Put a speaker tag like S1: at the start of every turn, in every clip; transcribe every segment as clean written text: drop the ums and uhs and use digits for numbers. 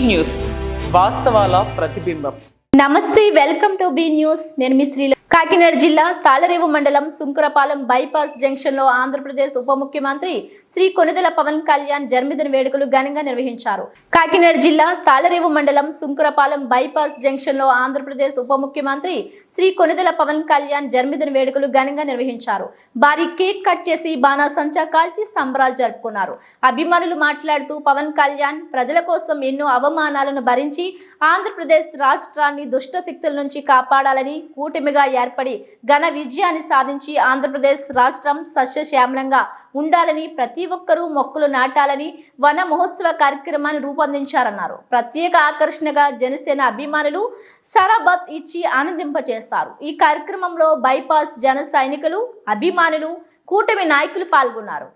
S1: News వాస్తవాల ప్రతిబింబం.
S2: నమస్తే, welcome to be news. నేను మీ శ్రీల. కాకినాడ జిల్లా తాళరేవు మండలం సుంకరపాలెం బైపాస్ జంక్షన్ లో ఆంధ్రప్రదేశ్ ఉప ముఖ్యమంత్రి శ్రీ కొనిదెల పవన్ కళ్యాణ్ జన్మదిన వేడుకలు ఘనంగా నిర్వహించారు. కాకినాడ జిల్లా తాళరేవు మండలం సుంకరపాలెం బైపాస్ జంక్షన్ లో ఆంధ్రప్రదేశ్ ఉప ముఖ్యమంత్రి శ్రీ కొనిదెల పవన్ కళ్యాణ్ జన్మదిన వేడుకలు ఘనంగా నిర్వహించారు. భారీ కేక్ కట్ చేసి బాణాసంచా కాల్చి సంబరాలు జరుపుకున్నారు. అభిమానులు మాట్లాడుతూ పవన్ కళ్యాణ్ ప్రజల కోసం ఎన్నో అవమానాలను భరించి ఆంధ్రప్రదేశ్ రాష్ట్రాన్ని దుష్ట శక్తుల నుంచి కాపాడాలని కూటమిగా ఏర్పడి ఘన విజయాన్ని సాధించి ఆంధ్రప్రదేశ్ రాష్ట్రం సస్యశ్యామలంగా ఉండాలని ప్రతి ఒక్కరూ మొక్కలు నాటాలని వన మహోత్సవ కార్యక్రమాన్ని రూపొందించారన్నారు. ప్రత్యేక ఆకర్షణగా జనసేన అభిమానులు సరాబత్ ఇచ్చి ఆనందింపచేశారు. ఈ కార్యక్రమంలో బైపాస్ జన సైనికులు, అభిమానులు, కూటమి నాయకులు పాల్గొన్నారు.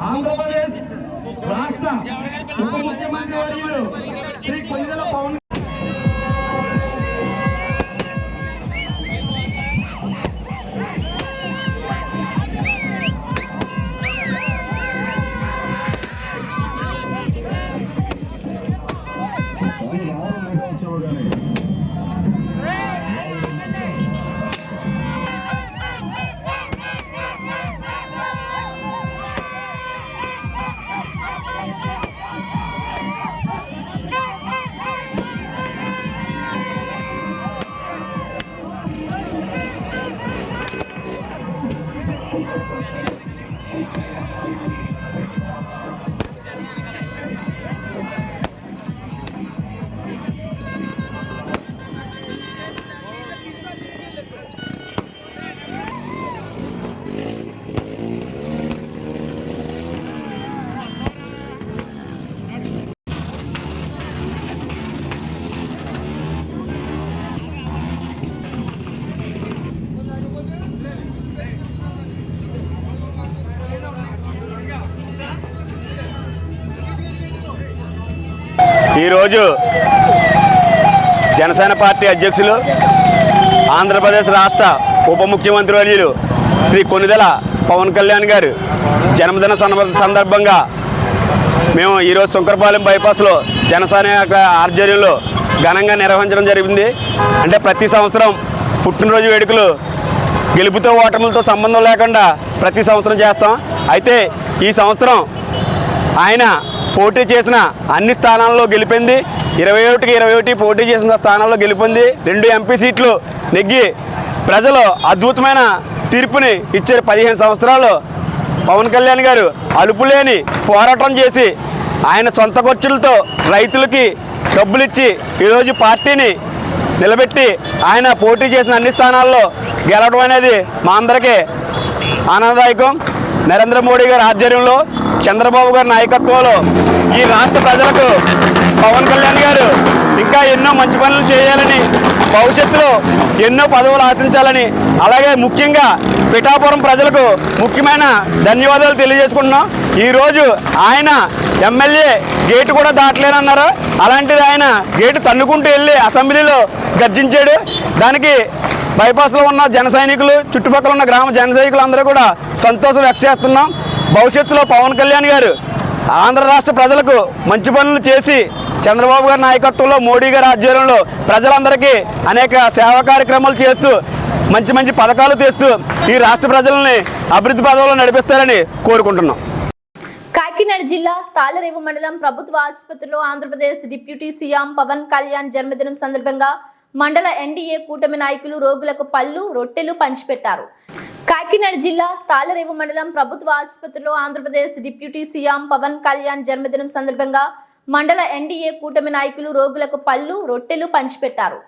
S3: ఆంధ్రప్రదేశ్ రాష్ట్ర ఉప ముఖ్యమంత్రి వర్యులు శ్రీ కొనిదెల పవన్
S4: ఈరోజు జనసేన పార్టీ అధ్యక్షులు ఆంధ్రప్రదేశ్ రాష్ట్ర ఉప ముఖ్యమంత్రి వర్యులు శ్రీ కొనిదెల పవన్ కళ్యాణ్ గారు జన్మదిన సందర్భంగా మేము ఈరోజు సుంకరపాలెం బైపాస్లో జనసేన ఆధ్వర్యంలో ఘనంగా నిర్వహించడం జరిగింది. అంటే ప్రతి సంవత్సరం పుట్టినరోజు వేడుకలు గెలుపుతో ఓటములతో సంబంధం లేకుండా ప్రతి సంవత్సరం చేస్తాం. అయితే ఈ సంవత్సరం ఆయన పోటీ చేసిన అన్ని స్థానాల్లో గెలిపింది. 21కి 21 పోటీ చేసిన స్థానాల్లో గెలిపింది. 2 ఎంపీ సీట్లు నెగ్గి ప్రజలు అద్భుతమైన తీర్పుని ఇచ్చారు. 15 సంవత్సరాలు పవన్ కళ్యాణ్ గారు అలుపులేని పోరాటం చేసి ఆయన సొంత ఖర్చులతో రైతులకి డబ్బులు ఇచ్చి ఈరోజు పార్టీని నిలబెట్టి ఆయన పోటీ చేసిన అన్ని స్థానాల్లో గెలవడం అనేది మా అందరికీ ఆనందదాయకం. నరేంద్ర మోడీ గారి ఆధ్వర్యంలో, చంద్రబాబు గారి నాయకత్వంలో ఈ రాష్ట్ర ప్రజలకు పవన్ కళ్యాణ్ గారు ఇంకా ఎన్నో మంచి పనులు చేయాలని, భవిష్యత్తులో ఎన్నో పదవులు ఆశించాలని, అలాగే ముఖ్యంగా పిఠాపురం ప్రజలకు ముఖ్యమైన ధన్యవాదాలు తెలియజేసుకుంటున్నాం. ఈరోజు ఆయన ఎమ్మెల్యే గేటు కూడా దాటలేనన్నారు. అలాంటిది ఆయన గేటు తన్నుకుంటూ వెళ్ళి అసెంబ్లీలో గర్జించాడు. దానికి బైపాస్లో ఉన్న జన సైనికులు, చుట్టుపక్కల ఉన్న గ్రామ జన సైనికులు అందరూ కూడా సంతోషం వ్యక్తం చేస్తున్నాం. భవిష్యత్తులో పవన్ కళ్యాణ్ గారు ఆంధ్ర రాష్ట్ర ప్రజలకు మంచి పనులు చేసి చంద్రబాబు గారి నాయకత్వంలో మోడీ గారి ఆధ్వర్యంలో ప్రజలందరికీ అనేక సేవా కార్యక్రమాలు చేస్తూ మంచి మంచి పథకాలు తెస్తూ ఈ రాష్ట్ర ప్రజలని అభివృద్ధి పదవుల్లో నడిపిస్తారని కోరుకుంటున్నాం.
S2: కాకినాడ జిల్లా తాళరేవు మండలం ప్రభుత్వ ఆసుపత్రిలో ఆంధ్రప్రదేశ్ డిప్యూటీ సీఎం పవన్ కళ్యాణ్ జన్మదినం సందర్భంగా మండల ఎన్డీఏ కూటమి నాయకులు రోగులకు పళ్ళు రొట్టెలు పంచిపెట్టారు. కాకినాడ జిల్లా తాళరేవు మండలం ప్రభుత్వ ఆసుపత్రిలో ఆంధ్రప్రదేశ్ డిప్యూటీ సీఎం పవన్ కళ్యాణ్ జన్మదినం సందర్భంగా మండల ఎన్డీఏ కూటమి నాయకులు రోగులకు పళ్ళు రొట్టెలు పంచిపెట్టారు.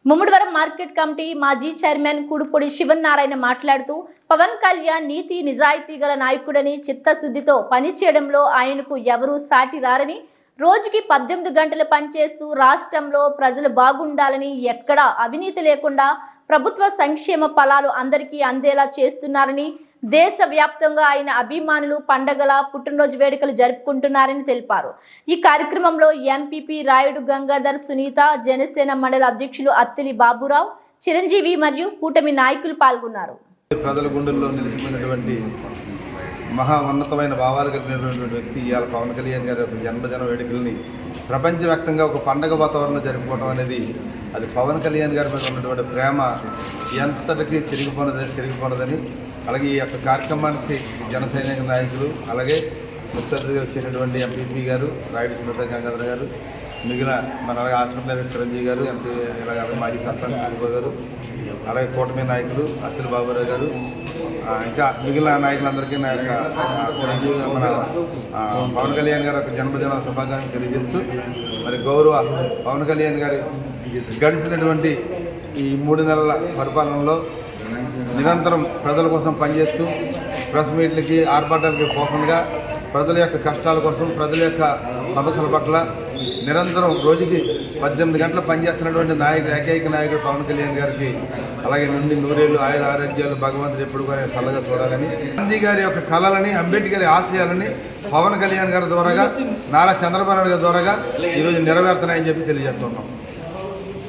S2: ముమ్మడివరం మార్కెట్ కమిటీ మాజీ చైర్మన్ కుడుపొడి శివనారాయణ మాట్లాడుతూ పవన్ కళ్యాణ్ నీతి నిజాయితీ గల నాయకుడని, చిత్తశుద్ధితో పనిచేయడంలో ఆయనకు ఎవరూ సాటి రారని, రోజుకి 18 గంటలు పనిచేస్తూ రాష్ట్రంలో ప్రజలు బాగుండాలని, ఎక్కడా అవినీతి లేకుండా ప్రభుత్వ సంక్షేమ ఫలాలు అందరికీ అందేలా చేస్తున్నారని, దేశవ్యాప్తంగా ఆయన అభిమానులు పండగల పుట్టినరోజు వేడుకలు జరుపుకుంటున్నారని తెలిపారు. ఈ కార్యక్రమంలో ఎంపీపీ రాయుడు గంగాధర్, సునీత, జనసేన మండల అధ్యక్షులు అత్తిలి బాబురావు, చిరంజీవి మరియు కూటమి నాయకులు పాల్గొన్నారు.
S5: ప్రజల గుండెల్లో నిలిచిపోయినటువంటి మహా ఉన్నతమైన భావాలు కలిగినటువంటి వ్యక్తి ఇవాళ పవన్ కళ్యాణ్ గారి యొక్క జన్మదిన వేడుకల్ని ప్రపంచవ్యాప్తంగా ఒక పండగ వాతావరణంలో జరుపుకోవడం అనేది అది పవన్ కళ్యాణ్ గారి మీద ఉన్నటువంటి ప్రేమ ఎంతటికీ తిరిగిపోనదని అలాగే ఈ యొక్క కార్యక్రమానికి జనసైనిక నాయకులు అలాగే ముఖ్య అతిథిగా వచ్చేటటువంటి ఎంపీపీ గారు రాయుడు సునీత గంగాధర్ గారు, మిగిలిన మన హాస్పిటల్ చిరంజీవి గారు, ఎంపీ ఇలాగ మాజీ సర్పంచ్ బాబు గారు, అలాగే కూటమి నాయకులు అత్తిలి బాబురావు గారు, ఇంకా మిగిలిన నాయకులందరికీ నా యొక్క చిరంజీవి మన పవన్ కళ్యాణ్ గారి యొక్క జన్మదిన శుభాకాంక్షలు తెలియజేస్తూ మరి గౌరవ పవన్ కళ్యాణ్ గారు గడిచినటువంటి ఈ 3 నెలల పరిపాలనలో నిరంతరం ప్రజల కోసం పనిచేస్తూ ప్రెస్ మీట్లకి ఆర్భాటాలకి పోకుండా ప్రజల యొక్క కష్టాల కోసం, ప్రజల యొక్క సమస్యల పట్ల నిరంతరం రోజుకి 18 గంటలు పనిచేస్తున్నటువంటి ఏకైక నాయకుడు పవన్ కళ్యాణ్ గారికి అలాగే నుండి నూరేళ్ళు ఆయుర ఆరోగ్యాలు భగవంతుడు ఎప్పుడు కూడా చల్లగా చూడాలని, గాంధీ గారి యొక్క కళలని, అంబేద్కర్ ఆశయాలని పవన్ కళ్యాణ్ గారి ద్వారాగా, నారా చంద్రబాబు నాయుడు గారి ద్వారాగా ఈరోజు నెరవేరుతున్నాయని చెప్పి తెలియజేస్తున్నాం.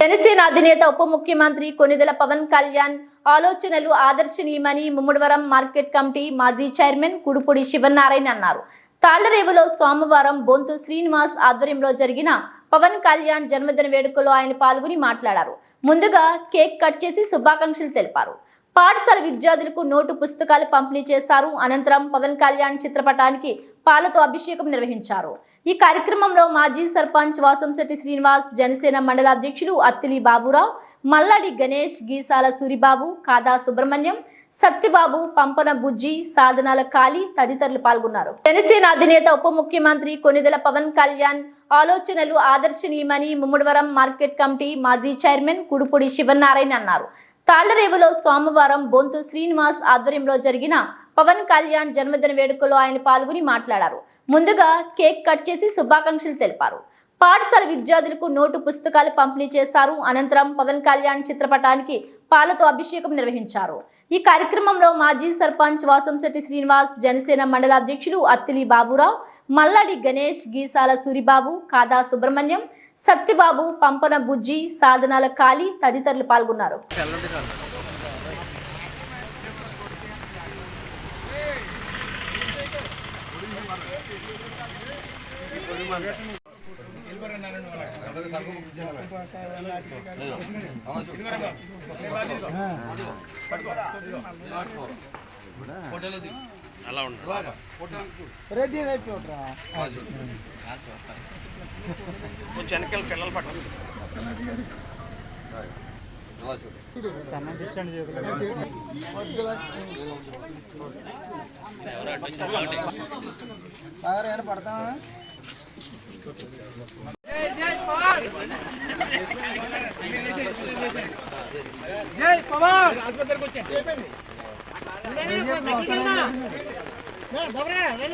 S2: జనసేన అధినేత ఉప ముఖ్యమంత్రి కొనిదెల పవన్ కళ్యాణ్ ఆలోచనలు ఆదర్శనీయమని ముమ్మడివరం మార్కెట్ కమిటీ మాజీ చైర్మన్ కుడుపొడి శివనారాయణ అన్నారు. తాళ్లరేవులో సోమవారం బొంతు శ్రీనివాస్ ఆధ్వర్యంలో జరిగిన పవన్ కళ్యాణ్ జన్మదిన వేడుకలో ఆయన పాల్గొని మాట్లాడారు. ముందుగా కేక్ కట్ చేసి శుభాకాంక్షలు తెలిపారు. పాఠశాల విద్యార్థులకు నోటు పుస్తకాలు పంపిణీ చేశారు. అనంతరం పవన్ కళ్యాణ్ చిత్రపటానికి పాలతో అభిషేకం నిర్వహించారు. ఈ కార్యక్రమంలో మాజీ సర్పంచ్ వాసంశెట్టి శ్రీనివాస్, జనసేన మండల అధ్యక్షులు అత్తిలి బాబురావు, మల్లాడి గణేష్, గీసాల సూరిబాబు, కాదా సుబ్రహ్మణ్యం, సత్యబాబు, పంపన బుజ్జి, సాధనాల కాళీ తదితరులు పాల్గొన్నారు. జనసేన అధినేత ఉప ముఖ్యమంత్రి కొనిదెల పవన్ కళ్యాణ్ ఆలోచనలు ఆదర్శనీయమని ముమ్మడివరం మార్కెట్ కమిటీ మాజీ చైర్మన్ కుడుపొడి శివనారాయణ అన్నారు. తాళ్లరేవులో సోమవారం బొంతు శ్రీనివాస్ ఆధ్వర్యంలో జరిగిన పవన్ కళ్యాణ్ జన్మదిన వేడుకలో ఆయన పాల్గొని మాట్లాడారు. ముందుగా కేక్ కట్ చేసి శుభాకాంక్షలు తెలిపారు. పాఠశాల విద్యార్థులకు నోటు పుస్తకాలు పంపిణీ చేశారు. అనంతరం పవన్ కళ్యాణ్ చిత్రపటానికి పాలతో అభిషేకం నిర్వహించారు. ఈ కార్యక్రమంలో మాజీ సర్పంచ్ వాసంశెట్టి శ్రీనివాస్, జనసేన మండల అధ్యక్షులు అత్తిలి బాబురావు, మల్లాడి గణేష్, గీసాల సూరిబాబు, కాదా సుబ్రహ్మణ్యం, సత్యబాబు, పంపన బుజ్జి, సాధనాల కాళీ తదితరులు పాల్గొన్నారు.
S6: అలా ఉంటారు కొంచెం వెనకాల పిల్లలు పట్టాలి.
S3: పడతామా జై పవన్ ఆసుపత్రికి వచ్చా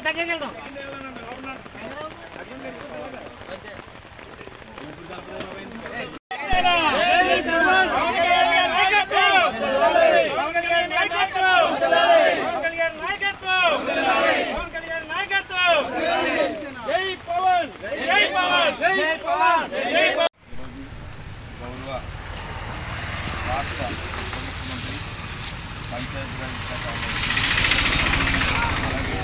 S3: తగ్గెళ్దాం.
S5: గౌరవ రాష్ట్ర ముఖ్యమంత్రి పంచాయతీరాజ్ శాఖ అలాగే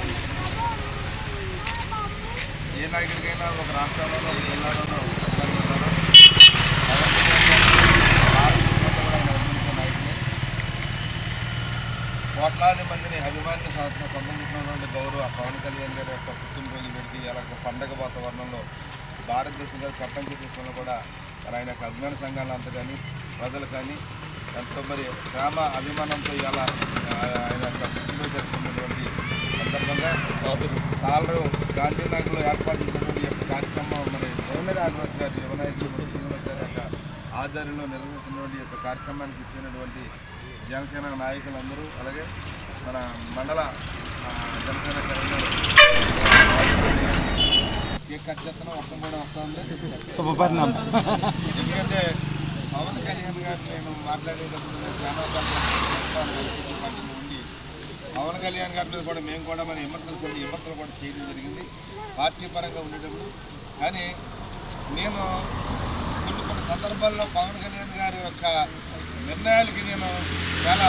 S5: ఏ నాయకుడికైనా ఒక రాష్ట్రంలోనో ఒక జిల్లాలోనో నాయకులు కోట్లాది మందిని అభిమాన్య శాసన సంబంధించినటువంటి గౌరవ పవన్ కళ్యాణ్ గారి యొక్క పుట్టినరోజు పెట్టి అలాగే పండగ వాతావరణంలో భారతదేశంలో ప్రపంచ దేశంలో కూడా ఆయన యొక్క అభిమాన సంఘాలంతా కానీ ప్రజలు కానీ ఎంతో మరి గ్రామ అభిమానంతో ఇలా ఆయన యొక్క పుట్టినరోజు జరుపుకున్నటువంటి సందర్భంగా తాళరు గాంధీనగర్లో ఏర్పాటు చేసినటువంటి యొక్క కార్యక్రమం మరి సోమేర ఆదివాసి గారి యువనాయకులు శ్రీనివాస్ గారి యొక్క ఆధ్వర్యంలో నిర్వహిస్తున్నటువంటి యొక్క కార్యక్రమానికి ఇచ్చినటువంటి జనసేన నాయకులందరూ అలాగే మన మండల జనసేన కేక్ కట్ చేస్తున్నా వర్షం కూడా వస్తుంది శుభపరిణామం. ఎందుకంటే పవన్ కళ్యాణ్ గారు నేను మాట్లాడేటప్పుడు నేను చాలా పార్టీలో ఉండి పవన్ కళ్యాణ్ గారి మీద కూడా మేము కూడా మన విమర్శలు కూడా చేయడం జరిగింది పార్టీ పరంగా ఉండేటప్పుడు. కానీ నేను కొన్ని సందర్భాల్లో పవన్ కళ్యాణ్ గారి యొక్క నిర్ణయాలకి నేను చాలా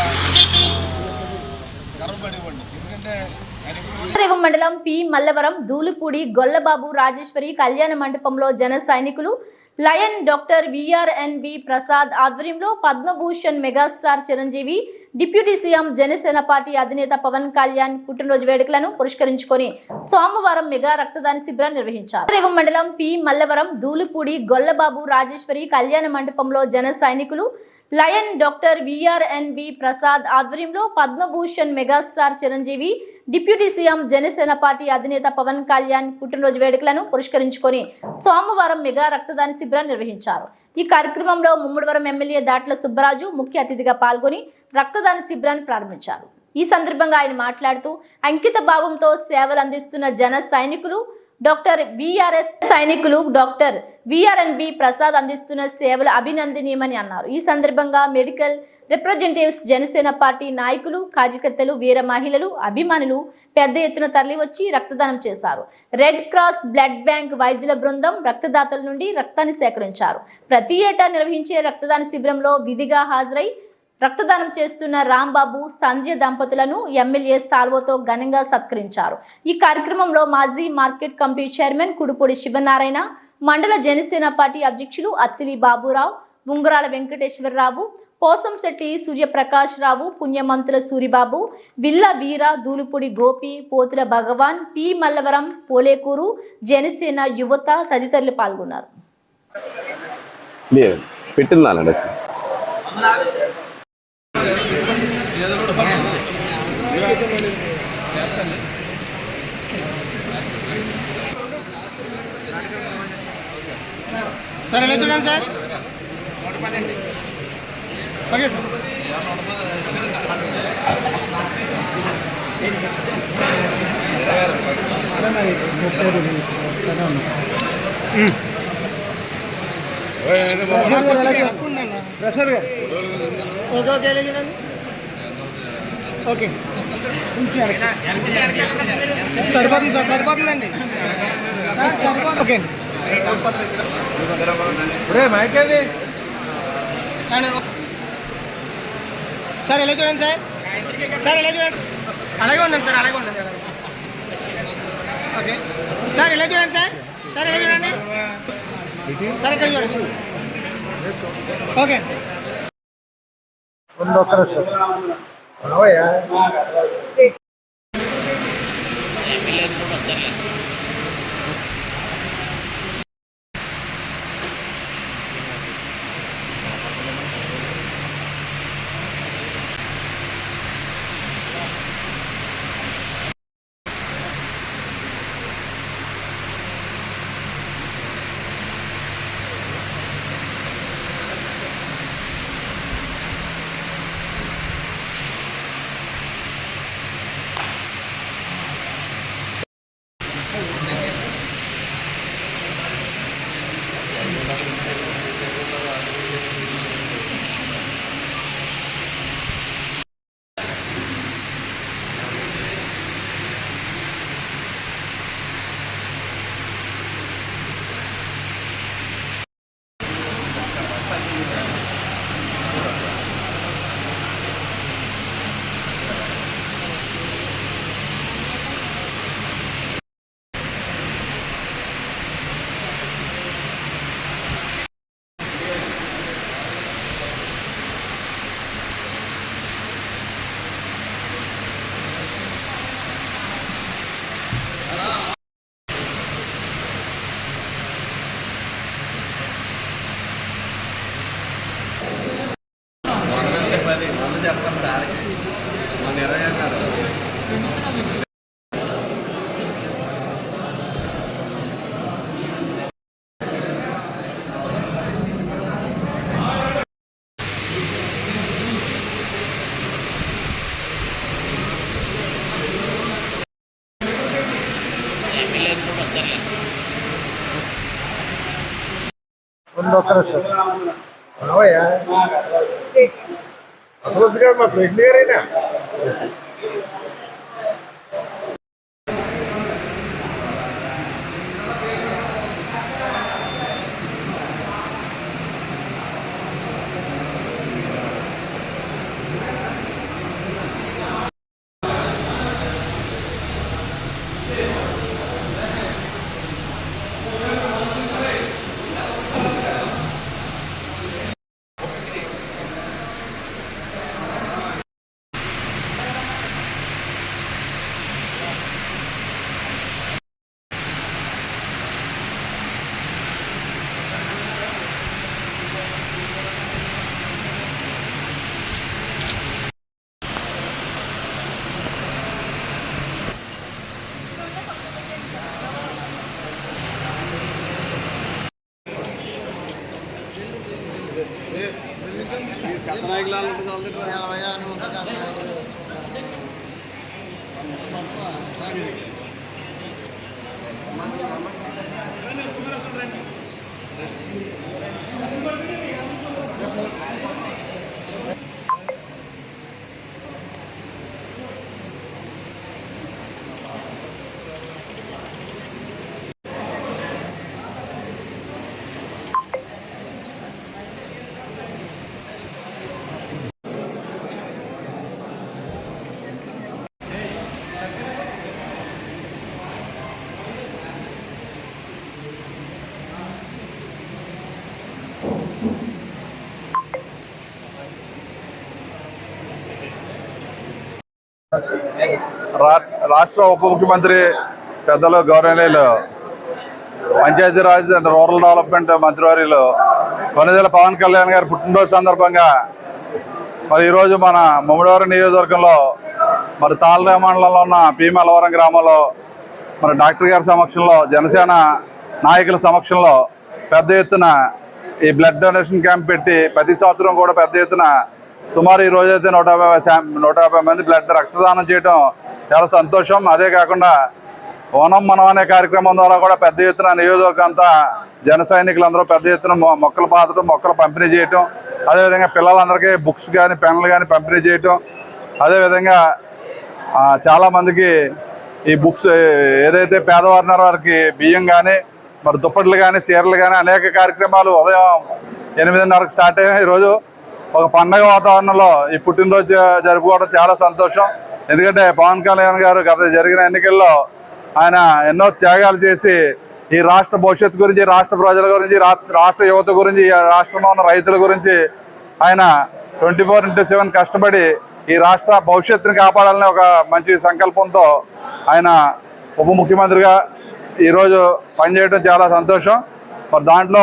S5: గర్వపడేవాడిని. ఎందుకంటే
S2: తాళరేవు మండలం పి మల్లవరం ధూళిపూడి గొల్లబాబు రాజేశ్వరి కళ్యాణ మండపంలో జన సైనికులు లయన్ డాక్టర్ విఆర్ఎన్బి ప్రసాద్ ఆధ్వర్యంలో Padma Bhushan megastar Chiranjeevi deputy CM Janasena party అధినేత పవన్ కళ్యాణ్ పుట్టినరోజు వేడుకలను పురస్కరించుకొని సోమవారం మెగా రక్తదాన శిబిరాన్ని నిర్వహించారు. తాళరేవు మండలం పి మల్లవరం ధూళిపూడి గొల్లబాబు రాజేశ్వరి కళ్యాణ మండపంలో జన సైనికులు లయన్ డాక్టర్ విఆర్ఎన్బి ప్రసాద్ ఆధ్వర్యంలో Padma Bhushan megastar Chiranjeevi deputy CM Janasena party అధినేత పవన్ కళ్యాణ్ పుట్టినరోజు వేడుకలను పురస్కరించుకొని సోమవారం మెగా రక్తదాన శిబిరాన్ని నిర్వహించారు. ఈ కార్యక్రమంలో ముమ్మడివరం ఎమ్మెల్యే దాట్ల సుబ్బరాజు ముఖ్య అతిథిగా పాల్గొని రక్తదాన శిబిరాన్ని ప్రారంభించారు. ఈ సందర్భంగా ఆయన మాట్లాడుతూ అంకిత భావంతో సేవలు అందిస్తున్న జన సైనికులు డాక్టర్ విఆర్ఎన్బి ప్రసాద్ అందిస్తున్న సేవలు అభినందనీయమని అన్నారు. ఈ సందర్భంగా మెడికల్ రిప్రజెంటేటివ్స్ జనసేన పార్టీ నాయకులు కార్యకర్తలు వీర మహిళలు అభిమానులు పెద్ద ఎత్తున తరలివచ్చి రక్తదానం చేశారు. రెడ్ క్రాస్ బ్లడ్ బ్యాంక్ వైద్యుల బృందం రక్తదాతల నుండి రక్తాన్ని సేకరించారు. ప్రతి ఏటా నిర్వహించే రక్తదాన శిబిరంలో విధిగా హాజరై రక్తదానం చేస్తున్న రాంబాబు సంధ్య దంపతులను ఎమ్మెల్యే సాల్వతో ఘనంగా సత్కరించారు. ఈ కార్యక్రమంలో మాజీ market committee chairman Kudupudi Sivanarayana, మండల జనసేన పార్టీ అధ్యక్షులు అత్తిలి బాబురావు, ఉంగరాల వెంకటేశ్వరరావు, పోసంశెట్టి సూర్యప్రకాష్ రావు, పుణ్యమంతుల సూరిబాబు, విల్ల వీర, ధూళిపూడి గోపి, పోతుల భగవాన్, పి మల్లవరం, పోలేకూరు జనసేన యువత తదితరులు పాల్గొన్నారు.
S7: సార్ ఎలా చూడండి sir. Okay sir. Okay okay ఎలా చూడండి. ఓకే సరిపోతుంది సార్, సరిపోతుందండి సార్, సరిపోతుంది. ఓకే సార్ ఎలా చూడండి సార్. సార్ ఎలా చూడండి. అలాగే ఉండండి సార్, అలాగే ఉండండి. ఓకే సార్ ఎలా చూడండి సార్. సార్ ఎలా చూడండి. సార్ ఇక్కడ చూడండి. ఓకే
S3: మా ఫ్రెండ్ గారైనా
S8: రాష్ట్ర ఉప ముఖ్యమంత్రి పెద్దలు గౌరవనీయులు పంచాయతీరాజ్ అండ్ రూరల్ డెవలప్మెంట్ మంత్రివర్యులు కొనిదెల పవన్ కళ్యాణ్ గారి పుట్టినరోజు సందర్భంగా మరి ఈరోజు మన ముమ్మడివరం నియోజకవర్గంలో మరి తాళరేవు మండలంలో ఉన్న పీమలవరం గ్రామంలో మరి డాక్టర్ గారి సమక్షంలో జనసేన నాయకుల సమక్షంలో పెద్ద ఎత్తున ఈ బ్లడ్ డొనేషన్ క్యాంప్ పెట్టి ప్రతి సంవత్సరం కూడా పెద్ద ఎత్తున సుమారు ఈ రోజైతే 150 మంది బ్లడ్ రక్తదానం చేయడం చాలా సంతోషం. అదే కాకుండా ఓనం మనం అనే కార్యక్రమం ద్వారా కూడా పెద్ద ఎత్తున నియోజకవర్గం అంతా జన సైనికులందరూ పెద్ద ఎత్తున మొక్కలు పాతడం, మొక్కలు పంపిణీ చేయటం, అదేవిధంగా పిల్లలందరికీ బుక్స్ కానీ పెన్నులు కానీ పంపిణీ చేయటం, అదేవిధంగా చాలామందికి ఈ బుక్స్ ఏదైతే పేదవారినారో వారికి బియ్యం కానీ మరి దుప్పట్లు కానీ చీరలు కానీ అనేక కార్యక్రమాలు ఉదయం 8:30కి స్టార్ట్ అయ్యాయి. ఈరోజు ఒక పండగ వాతావరణంలో ఈ పుట్టినరోజు జరుపుకోవడం చాలా సంతోషం. ఎందుకంటే పవన్ కళ్యాణ్ గారు గత జరిగిన ఎన్నికల్లో ఆయన ఎన్నో త్యాగాలు చేసి ఈ రాష్ట్ర భవిష్యత్తు గురించి, రాష్ట్ర ప్రజల గురించి, రాష్ట్ర యువత గురించి, రాష్ట్రంలో ఉన్న రైతుల గురించి ఆయన 24/7 కష్టపడి ఈ రాష్ట్ర భవిష్యత్తుని కాపాడాలని ఒక మంచి సంకల్పంతో ఆయన ఉప ముఖ్యమంత్రిగా ఈరోజు పనిచేయడం చాలా సంతోషం. మరి దాంట్లో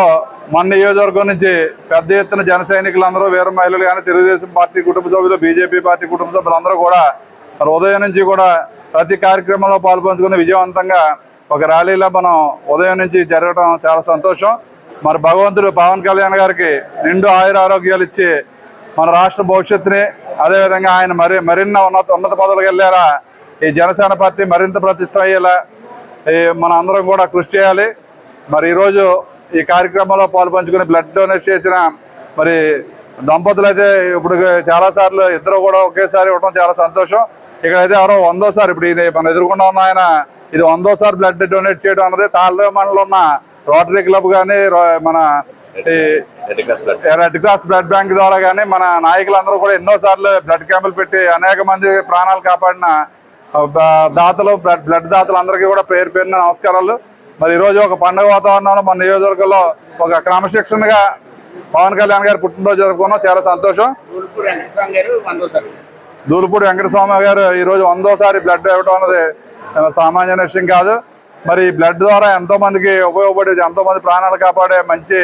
S8: మన నియోజకవర్గం నుంచి పెద్ద ఎత్తున జన సైనికులందరూ, వీర మహిళలు కానీ, తెలుగుదేశం పార్టీ కుటుంబ సభ్యులు, బీజేపీ పార్టీ కుటుంబ సభ్యులందరూ కూడా మరి ఉదయం నుంచి కూడా ప్రతి కార్యక్రమంలో పాల్పంచుకుని విజయవంతంగా ఒక ర్యాలీలో మనం ఉదయం నుంచి జరగడం చాలా సంతోషం. మరి భగవంతుడు పవన్ కళ్యాణ్ గారికి నిండు ఆయురారోగ్యాలు ఇచ్చి మన రాష్ట్ర భవిష్యత్తుని, అదేవిధంగా ఆయన మరిన్న ఉన్నత పదవులకు వెళ్ళారా ఈ జనసేన పార్టీ మరింత ప్రతిష్ట అయ్యేలా మన అందరం కూడా కృషి చేయాలి. మరి ఈరోజు ఈ కార్యక్రమంలో పాల్పంచుకుని బ్లడ్ డొనేట్ చేసిన మరి దంపతులు అయితే ఇప్పుడు చాలాసార్లు ఇద్దరు కూడా ఒకేసారి ఇవ్వడం చాలా సంతోషం. ఇక్కడైతే ఎవరో 100వ సారి, ఇప్పుడు ఇది మనం ఎదుర్కొంటా ఉన్న ఆయన ఇది 100వ సారి బ్లడ్ డొనేట్ చేయడం అన్నది తాళరేవు మండలంలో ఉన్న రోటరీ క్లబ్ కానీ, మన రెడ్ క్రాస్ బ్లడ్ బ్యాంక్ ద్వారా కానీ మన నాయకులందరూ కూడా ఎన్నోసార్లు బ్లడ్ క్యాంపులు పెట్టి అనేక మంది ప్రాణాలు కాపాడిన దాతలు, బ్లడ్ దాతలు అందరికీ కూడా పేరు పేరున నమస్కారాలు. మరి ఈరోజు ఒక పండుగ వాతావరణంలో మన నియోజకవర్గంలో ఒక క్రమశిక్షణగా పవన్ కళ్యాణ్ గారు పుట్టినరోజు జరుపుకున్నాం, చాలా సంతోషం. దూలుపూడి వెంకటస్వామి గారు ఈరోజు 100వ సారి బ్లడ్ ఇవ్వడం అన్నది సామాన్య విషయం కాదు. మరి బ్లడ్ ద్వారా ఎంతో మందికి ఉపయోగపడి ఎంతో మంది ప్రాణాలు కాపాడే మంచి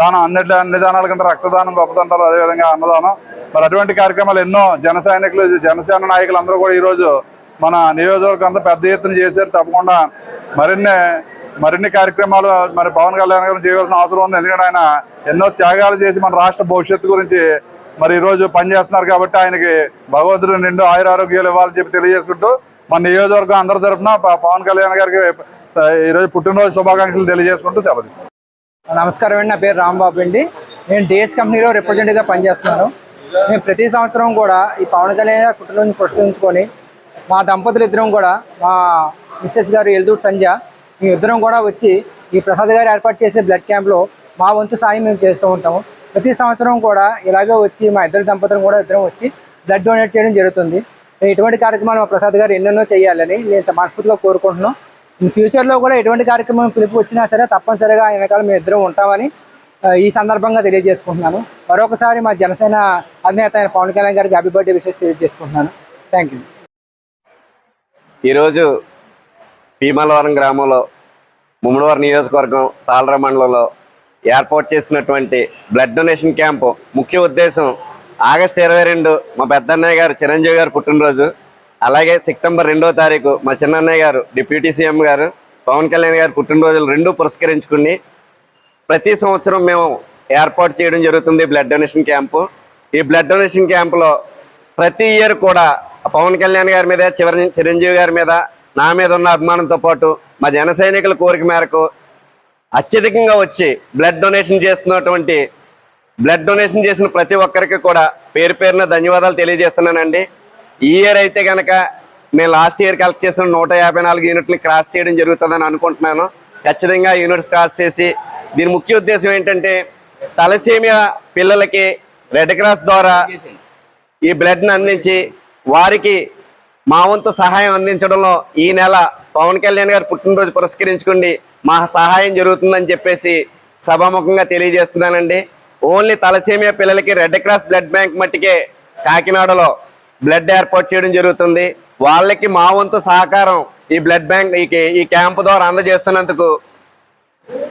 S8: దానం, అన్ని దానాల కంటే రక్తదానం గొప్పదంటారు, అదేవిధంగా అన్నదానం. మరి అటువంటి కార్యక్రమాలు ఎన్నో జన సైనికులు, జనసేన నాయకులు అందరూ కూడా ఈరోజు మన నియోజకవర్గం అంతా పెద్ద ఎత్తున చేశారు. తప్పకుండా మరిన్ని కార్యక్రమాలు మరి పవన్ కళ్యాణ్ గారు చేయవలసిన అవసరం ఉంది. ఎందుకంటే ఆయన ఎన్నో త్యాగాలు చేసి మన రాష్ట్ర భవిష్యత్తు గురించి మరి ఈరోజు పనిచేస్తున్నారు. కాబట్టి ఆయనకి భగవంతుడు నిండు ఆయురారోగ్యాలు ఇవ్వాలని చెప్పి తెలియజేసుకుంటూ మన నియోజకవర్గం అందరి తరఫున పవన్ కళ్యాణ్ గారికి ఈరోజు పుట్టినరోజు శుభాకాంక్షలు తెలియజేసుకుంటూ సెలవు తీసుకుంటాం.
S9: నమస్కారం అండి, నా పేరు రాంబాబు అండి. నేను డిఎస్ కంపెనీలో రిప్రజెంటేటివ్గా పనిచేస్తున్నాను. మేము ప్రతి సంవత్సరం కూడా ఈ పవన్ కళ్యాణ్ గారి పుట్టినరోజును పురస్కరించుకొని మా దంపతులు ఇద్దరం కూడా, మా మిస్సెస్ గారు ఎల్దూరు సంధ్య, మేము ఇద్దరం కూడా వచ్చి ఈ ప్రసాద్ గారు ఏర్పాటు చేసే బ్లడ్ క్యాంప్లో మా వంతు సాయం మేము చేస్తూ ఉంటాము. ప్రతి సంవత్సరం కూడా ఇలాగే వచ్చి మా ఇద్దరు దంపతులు కూడా ఇద్దరం వచ్చి బ్లడ్ డొనేట్ చేయడం జరుగుతుంది. ఇటువంటి కార్యక్రమాలు మా ప్రసాద్ గారు ఎన్నెన్నో చేయాలని నేను మనస్ఫూర్తిగా కోరుకుంటున్నాం. ఇన్ ఫ్యూచర్లో కూడా ఎటువంటి కార్యక్రమం పిలుపు వచ్చినా సరే తప్పనిసరిగా ఆయన వెనకాల మేము ఇద్దరం ఉంటామని ఈ సందర్భంగా తెలియజేసుకుంటున్నాను. మరొకసారి మా జనసేన అధినేత అయిన పవన్ కళ్యాణ్ గారికి హ్యాపీ బర్త్డే విషెస్ తెలియజేసుకుంటున్నాను. Thank you.
S4: ఈరోజు భీమలవరం గ్రామంలో ముమ్మడివారి నియోజకవర్గం తాళర మండలంలో ఏర్పాటు చేసినటువంటి బ్లడ్ డొనేషన్ క్యాంపు ముఖ్య ఉద్దేశం ఆగస్టు 22 మా పెద్దన్నయ్య గారు చిరంజీవి గారు పుట్టినరోజు, అలాగే సెప్టెంబర్ 2వ తారీఖు మా చిన్నన్నయ్య గారు డిప్యూటీ సీఎం గారు పవన్ కళ్యాణ్ గారు పుట్టినరోజులు రెండూ పురస్కరించుకుని ప్రతి సంవత్సరం మేము ఏర్పాటు చేయడం జరుగుతుంది బ్లడ్ డొనేషన్ క్యాంపు. ఈ బ్లడ్ డొనేషన్ క్యాంపులో ప్రతి ఇయర్ కూడా పవన్ కళ్యాణ్ గారి మీద, చిరంజీవి గారి మీద, నా మీద ఉన్న అభిమానంతో పాటు మా జన సైనికుల కోరిక మేరకు అత్యధికంగా వచ్చి బ్లడ్ డొనేషన్ చేసిన ప్రతి ఒక్కరికి కూడా పేరు పేరున ధన్యవాదాలు తెలియజేస్తున్నానండి. ఈ ఇయర్ అయితే కనుక నేను లాస్ట్ ఇయర్ కలెక్ట్ చేసిన 154 యూనిట్ని క్రాస్ చేయడం జరుగుతుందని అనుకుంటున్నాను. ఖచ్చితంగా యూనిట్స్ క్రాస్ చేసి దీని ముఖ్య ఉద్దేశం ఏంటంటే తలసేమియా పిల్లలకి రెడ్ క్రాస్ ద్వారా ఈ బ్లడ్ని అందించి వారికి మా వంతు సహాయం అందించడంలో ఈ నెల పవన్ కళ్యాణ్ గారు పుట్టినరోజు పురస్కరించుకోండి మా సహాయం జరుగుతుందని చెప్పేసి సభాముఖంగా తెలియజేస్తున్నానండి. ఓన్లీ తలసేమియా పిల్లలకి రెడ్ క్రాస్ బ్లడ్ బ్యాంక్ మట్టికే కాకినాడలో బ్లడ్ ఏర్పాటు చేయడం జరుగుతుంది. వాళ్ళకి మా వంతు సహకారం ఈ బ్లడ్ బ్యాంక్ ఈ క్యాంపు ద్వారా అందజేస్తున్నందుకు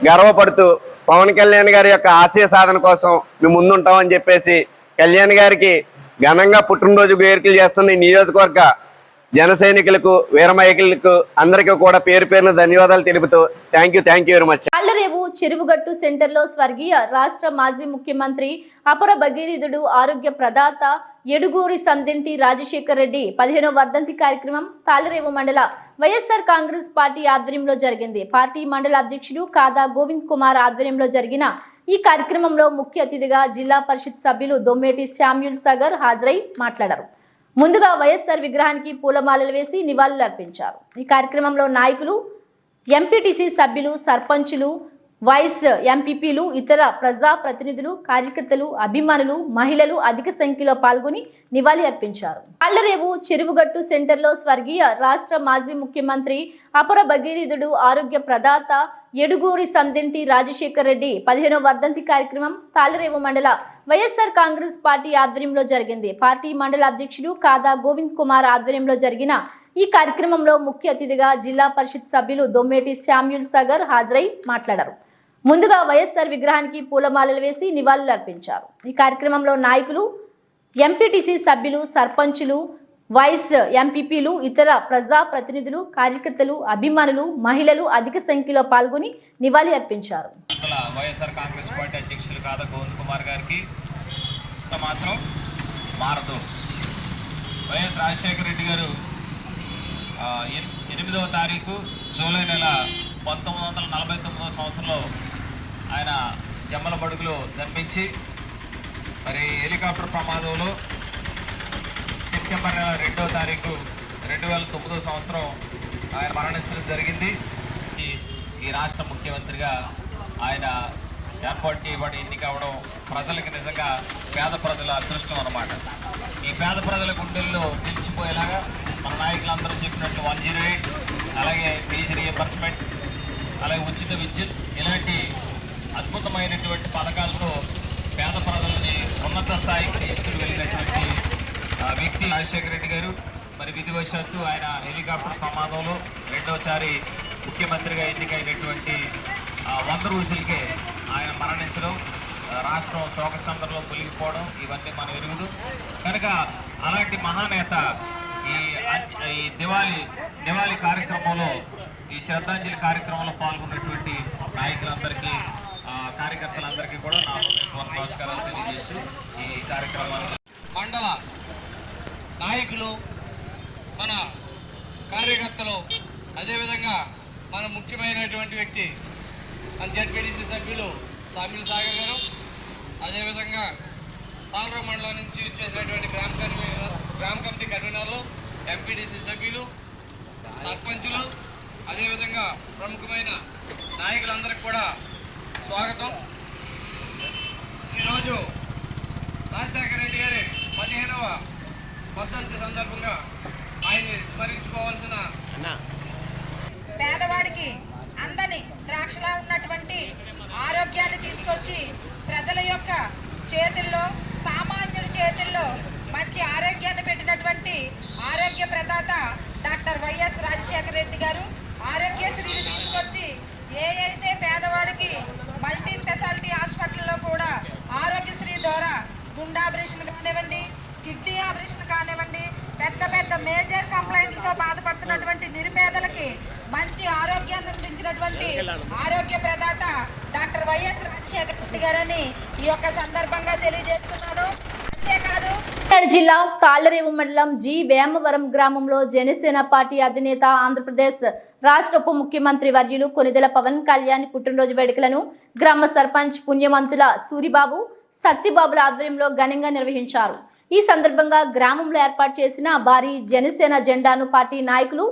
S4: గర్వపడుతూ పవన్ కళ్యాణ్ గారి యొక్క ఆశయ సాధన కోసం మేము ముందుంటామని చెప్పేసి కళ్యాణ్ గారికి ఘనంగా పుట్టినరోజు వేడుకలు చేస్తున్న ఈ నియోజకవర్గ జన సైనికులకు, వీరమహిళలకు అందరికీ కూడా పేరు పేరున ధన్యవాదాలు తెలుపుతూ thank you very much.
S2: Tallarevu Cheruvugattu సెంటర్లో స్వర్గీయ రాష్ట్ర మాజీ ముఖ్యమంత్రి అపర భగీరథుడు, ఆరోగ్య ప్రదాత ఎడుగూరి సందింటి రాజశేఖర్ రెడ్డి 15వ వర్ధంతి కార్యక్రమం తాళ్లరేవు మండల వైఎస్ఆర్ కాంగ్రెస్ పార్టీ ఆధ్వర్యంలో జరిగింది. పార్టీ మండల అధ్యక్షుడు కాదా గోవింద్ కుమార్ ఆధ్వర్యంలో జరిగిన ఈ కార్యక్రమంలో ముఖ్య అతిథిగా జిల్లా పరిషత్ సభ్యులు దొమ్మేటి శామ్యూల్ సాగర్ హాజరై మాట్లాడారు. ముందుగా వైఎస్ఆర్ విగ్రహానికి పూలమాలలు వేసి నివాళులు అర్పించారు. ఈ కార్యక్రమంలో నాయకులు, ఎంపీటీసీ సభ్యులు, సర్పంచులు, వైస్ ఎంపీపీలు, ఇతర ప్రజా ప్రతినిధులు, కార్యకర్తలు, అభిమానులు, మహిళలు అధిక సంఖ్యలో పాల్గొని నివాళి అర్పించారు. తాళ్లరేవు చెరువుగట్టు సెంటర్లో స్వర్గీయ రాష్ట్ర మాజీ ముఖ్యమంత్రి అపర భగీరథుడు, ఆరోగ్య ప్రదాత ఎడుగూరి సందింటి రాజశేఖర్ రెడ్డి 15వ వర్ధంతి కార్యక్రమం తాళ్లరేవు మండల వైఎస్ఆర్ కాంగ్రెస్ పార్టీ ఆధ్వర్యంలో జరిగింది. పార్టీ మండల అధ్యక్షుడు కాదా గోవింద్ కుమార్ ఆధ్వర్యంలో జరిగిన ఈ కార్యక్రమంలో ముఖ్య అతిథిగా జిల్లా పరిషత్ సభ్యులు దొమ్మేటి శామ్యూల్ సాగర్ హాజరై మాట్లాడారు. ముందుగా వైఎస్ఆర్ విగ్రహానికి పూలమాలలు వేసి నివాళులు అర్పించారు. ఈ కార్యక్రమంలో నాయకులు, ఎంపీటీసీ సభ్యులు, సర్పంచులు, వైస్ ఎంపీపీలు, ఇతర ప్రజా ప్రతినిధులు, కార్యకర్తలు, అభిమానులు, మహిళలు అధిక సంఖ్యలో పాల్గొని నివాళి అర్పించారు.
S6: వైఎస్ఆర్ కాంగ్రెస్ పార్టీ అధ్యక్షులు కాదా గోవింద్ కుమార్ గారికి మాత్రం మారదు. వైఎస్ రాజశేఖర రెడ్డి గారు 8వ తారీఖు జూలై నెల 1949వ సంవత్సరంలో ఆయన జమ్మలబడుగులో జన్మించి మరి హెలికాప్టర్ ప్రమాదంలో సెప్టెంబర్ నెల 2వ తారీఖు 2009వ సంవత్సరం ఆయన మరణించడం జరిగింది. ఈ రాష్ట్ర ముఖ్యమంత్రిగా ఆయన ఏర్పాటు చేయబడి ఎన్నికవడం ప్రజలకి నిజంగా పేద ప్రజల అదృష్టం అన్నమాట. ఈ పేద ప్రజల గుండెల్లో నిలిచిపోయేలాగా మన నాయకులందరూ చెప్పినట్లు 108, అలాగే ఫీజు రీఎంబర్స్మెంట్, అలాగే ఉచిత విద్యుత్, ఇలాంటి అద్భుతమైనటువంటి పథకాలతో పేద ప్రజలని ఉన్నత స్థాయికి తీసుకుని వెళ్ళినటువంటి వ్యక్తి రాజశేఖర రెడ్డి గారు. మరి విధివశాత్తు ఆయన హెలికాప్టర్ ప్రమాదంలో రెండోసారి ముఖ్యమంత్రిగా ఎన్నికైనటువంటి 100 రోజులకే ఆయన మరణించడం, రాష్ట్రం శోకసందర్లో పొలిగిపోవడం ఇవన్నీ మనం ఎరుగుదు. కనుక అలాంటి మహానేత ఈ దివాళీ కార్యక్రమంలో, ఈ శ్రద్ధాంజలి కార్యక్రమంలో పాల్గొన్నటువంటి నాయకులందరికీ, కార్యకర్తలందరికీ కూడా నా నమస్కారాలు తెలియజేస్తూ ఈ కార్యక్రమాన్ని
S7: మండల నాయకులు, మన కార్యకర్తలు, అదేవిధంగా మన ముఖ్యమంత్రి
S10: ఉన్నటువంటి వ్యక్తి జెడ్పీటీసీ సభ్యులు సామిల్ సాగర్ గారు, అదేవిధంగా తాలరేవు మండలం నుంచి చేసినటువంటి గ్రామ కమిటీ కన్వీనర్లు, ఎంపీటీసీ సభ్యులు, సర్పంచులు, అదేవిధంగా ప్రముఖమైన నాయకులందరికీ కూడా స్వాగతం. ఈరోజు రాజశేఖర రెడ్డి గారి 15వ వర్ధంతి సందర్భంగా ఆయన్ని స్మరించుకోవాల్సిన
S11: పేదవాడికి అందని ద్రాక్షలా ఉన్నటువంటి ఆరోగ్యాన్ని తీసుకొచ్చి ప్రజల యొక్క చేతుల్లో, సామాన్యుడి చేతుల్లో మంచి ఆరోగ్యాన్ని పెట్టినటువంటి ఆరోగ్య ప్రదాత డాక్టర్ వైఎస్ రాజశేఖర రెడ్డి గారు ఆరోగ్యశ్రీని తీసుకొచ్చి అయితే పేదవాడికి మల్టీ స్పెషాలిటీ హాస్పిటల్లో కూడా ఆరోగ్యశ్రీ ద్వారా గుండె ఆపరేషన్ కానివ్వండి, కిడ్నీ ఆపరేషన్ కానివ్వండి, పెద్ద పెద్ద మేజర్ కంప్లైంట్లతో బాధపడుతున్నటువంటి నిరుపేదలకి మంచి ఆరోగ్యాన్ని అందించినటువంటి ఆరోగ్య ప్రదాత డాక్టర్ వైఎస్ రాజశేఖర రెడ్డి గారని ఈ యొక్క సందర్భంగా తెలియజేస్తున్నాను. అంతేకాదు
S2: జిల్లా తాళ్లరేవు మండలం జి వేమవరం గ్రామంలో జనసేన పార్టీ అధినేత ఆంధ్రప్రదేశ్ రాష్ట్ర ఉప ముఖ్యమంత్రి వర్యులు కొనిదెల పవన్ కళ్యాణ్ పుట్టినరోజు వేడుకలను గ్రామ సర్పంచ్ పుణ్యమంతుల సూరిబాబు, సత్తిబాబుల ఆధ్వర్యంలో ఘనంగా నిర్వహించారు. ఈ సందర్భంగా గ్రామంలో ఏర్పాటు చేసిన భారీ జనసేన జెండాను పార్టీ నాయకులు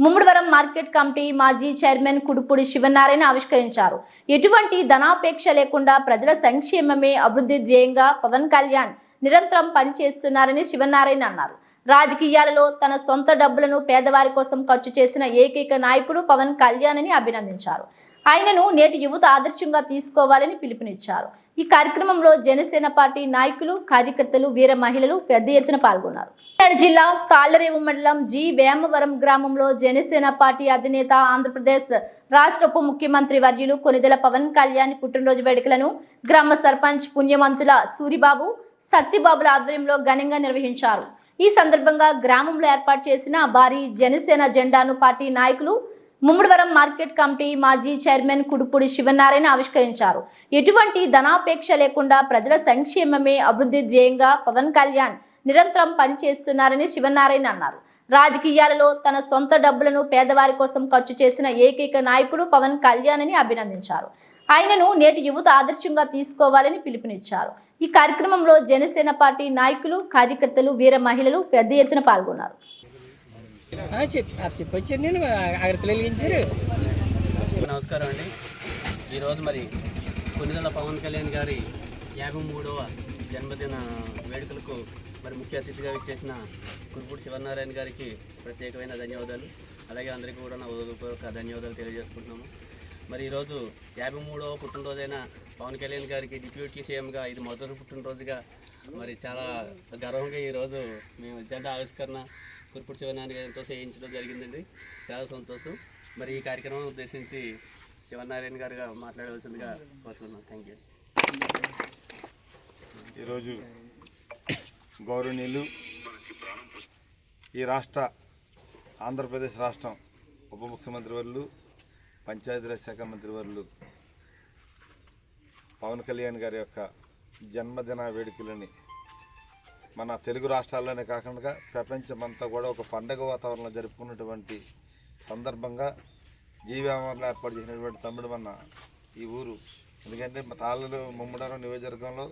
S2: ముమ్మడివరం మార్కెట్ కమిటీ మాజీ చైర్మన్ కుడుపూడి శివనారాయణ ఆవిష్కరించారు. ఎటువంటి ధనాపేక్ష లేకుండా ప్రజల సంక్షేమమే అభివృద్ధి ధ్యేయంగా పవన్ కళ్యాణ్ నిరంతరం పనిచేస్తున్నారని శివనారాయణ అన్నారు. రాజకీయాలలో తన సొంత డబ్బులను పేదవారి కోసం ఖర్చు చేసిన ఏకైక నాయకుడు పవన్ కళ్యాణ్ అని అభినందించారు. ఆయనను నేటి యువత ఆదర్శంగా తీసుకోవాలని పిలుపునిచ్చారు. ఈ కార్యక్రమంలో జనసేన పార్టీ నాయకులు, కార్యకర్తలు, వీర మహిళలు పెద్ద ఎత్తున పాల్గొన్నారు. జిల్లా తాళ్లరేవు మండలం జి వేమవరం గ్రామంలో జనసేన పార్టీ అధినేత ఆంధ్రప్రదేశ్ రాష్ట్ర ఉప ముఖ్యమంత్రి వర్యులు కొనిదెల పవన్ కళ్యాణ్ పుట్టినరోజు వేడుకలను గ్రామ సర్పంచ్ పుణ్యమంతుల సూరిబాబు, సత్తిబాబుల ఆధ్వర్యంలో ఘనంగా నిర్వహించారు. ఈ సందర్భంగా గ్రామంలో ఏర్పాటు చేసిన భారీ జనసేన జెండాను పార్టీ నాయకులు ముమ్మడివరం మార్కెట్ కమిటీ మాజీ చైర్మన్ కుడుపూడి శివనారాయణ ఆవిష్కరించారు. ఎటువంటి ధనాపేక్ష లేకుండా ప్రజల సంక్షేమమే అభివృద్ధి ధ్యేయంగా పవన్ కళ్యాణ్ నిరంతరం పనిచేస్తున్నారని శివనారాయణ అన్నారు. రాజకీయాలలో తన సొంత డబ్బులను పేదవారి కోసం ఖర్చు చేసిన ఏకైక నాయకుడు పవన్ కళ్యాణ్ అని అభినందించారు. ఆయనను నేటి యువత ఆదర్శంగా తీసుకోవాలని పిలుపునిచ్చారు. ఈ కార్యక్రమంలో జనసేన పార్టీ నాయకులు, కార్యకర్తలు, వీర మహిళలు పెద్ద ఎత్తున పాల్గొన్నారు.
S12: నమస్కారం అండి. ఈరోజు మరి కొనిదెల పవన్ కళ్యాణ్ గారి 53వ జన్మదిన వేడుకలకు మరి ముఖ్య అతిథిగా ఇచ్చేసిన కుడుపూడి శివనారాయణ గారికి ప్రత్యేకమైన ధన్యవాదాలు. అలాగే అందరికీ కూడా నా హృదయపూర్వక ధన్యవాదాలు తెలియజేసుకుంటున్నాము. మరి ఈరోజు 53వ పుట్టినరోజైన పవన్ కళ్యాణ్ గారికి డిప్యూటీ సీఎంగా ఇది మొదటి పుట్టినరోజుగా మరి చాలా గర్వంగా ఈరోజు మేము జెండా ఆవిష్కరణ కుడుపూడి శివనారాయణ గారితో చేయించడం జరిగిందండి. చాలా సంతోషం. మరి ఈ కార్యక్రమం ఉద్దేశించి శివనారాయణ గారుగా మాట్లాడవలసిందిగా కోరుతున్నాం. Thank you.
S5: ఈరోజు గౌరవనీయులు ఈ రాష్ట్ర ఆంధ్రప్రదేశ్ రాష్ట్రం ఉప ముఖ్యమంత్రి వర్యులు, పంచాయతీరాజ్ శాఖ మంత్రి వర్యులు పవన్ కళ్యాణ్ గారి యొక్క జన్మదిన వేడుకలని మన తెలుగు రాష్ట్రాల్లోనే కాకుండా ప్రపంచమంతా కూడా ఒక పండగ వాతావరణంలో జరుపుకున్నటువంటి సందర్భంగా జీవేమర్లో ఏర్పాటు చేసినటువంటి తమ్ముడు మన ఈ ఊరు. ఎందుకంటే తాళ్లరేవు ముమ్మడివరం నియోజకవర్గంలో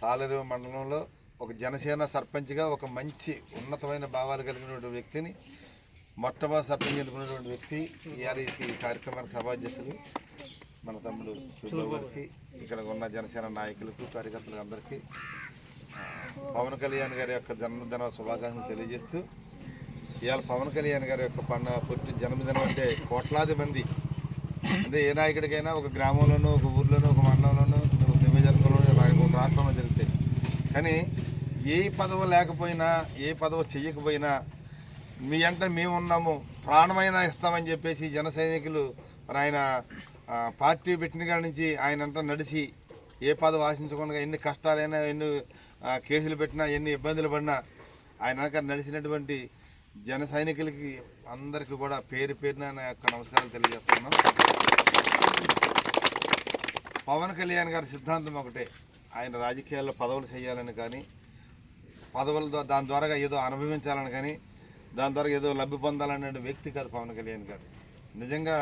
S5: తాళ్లరేవు మండలంలో ఒక జనసేన సర్పంచ్గా ఒక మంచి ఉన్నతమైన భావాలు కలిగినటువంటి వ్యక్తిని మొట్టమొదటి సర్పంచ్ ఎన్నుకున్నటువంటి వ్యక్తి ఇవాళ ఈ కార్యక్రమానికి సభాధ్యక్షులు మన తమ్ముడు సుబ్బాబు గారికి, ఇక్కడ ఉన్న జనసేన నాయకులకు, కార్యకర్తలకు అందరికీ పవన్ కళ్యాణ్ గారి యొక్క జన్మదిన శుభాకాంక్షలు తెలియజేస్తూ, ఇవాళ పవన్ కళ్యాణ్ గారి యొక్క పుట్టి జన్మదినం అంటే కోట్లాది మంది, అంటే ఏ నాయకుడికైనా ఒక గ్రామంలోనూ, ఒక ఊర్లోనూ, ఒక మండలంలోనూ, ఒక నియోజకవర్గంలోనూ, ఒక రాష్ట్రంలో జరుగుతాయి. కానీ ఏ పదవి లేకపోయినా, ఏ పదవి చెయ్యకపోయినా మీ అంటే మేము ఉన్నాము, ప్రాణమైనా ఇస్తామని చెప్పేసి జన సైనికులు మరి ఆయన పార్టీ పెట్టిన కాడి నుంచి ఆయన అంతా నడిచి ఏ పదవి ఆశించకుండా ఎన్ని కష్టాలైనా, ఎన్ని కేసులు పెట్టినా, ఎన్ని ఇబ్బందులు పడినా ఆయన నడిచినటువంటి జన సైనికులకి అందరికీ కూడా పేరు పేరున నా యొక్క నమస్కారాలు తెలియజేస్తున్నాం. పవన్ కళ్యాణ్ గారి సిద్ధాంతం ఒకటే, ఆయన రాజకీయాల్లో పదవులు చేయాలని కానీ, పదవులతో దాని ద్వారా ఏదో అనుభవించాలని కానీ, దాని ద్వారా ఏదో లబ్ధి పొందాలనే వ్యక్తి కాదు పవన్ కళ్యాణ్ గారు. నిజంగా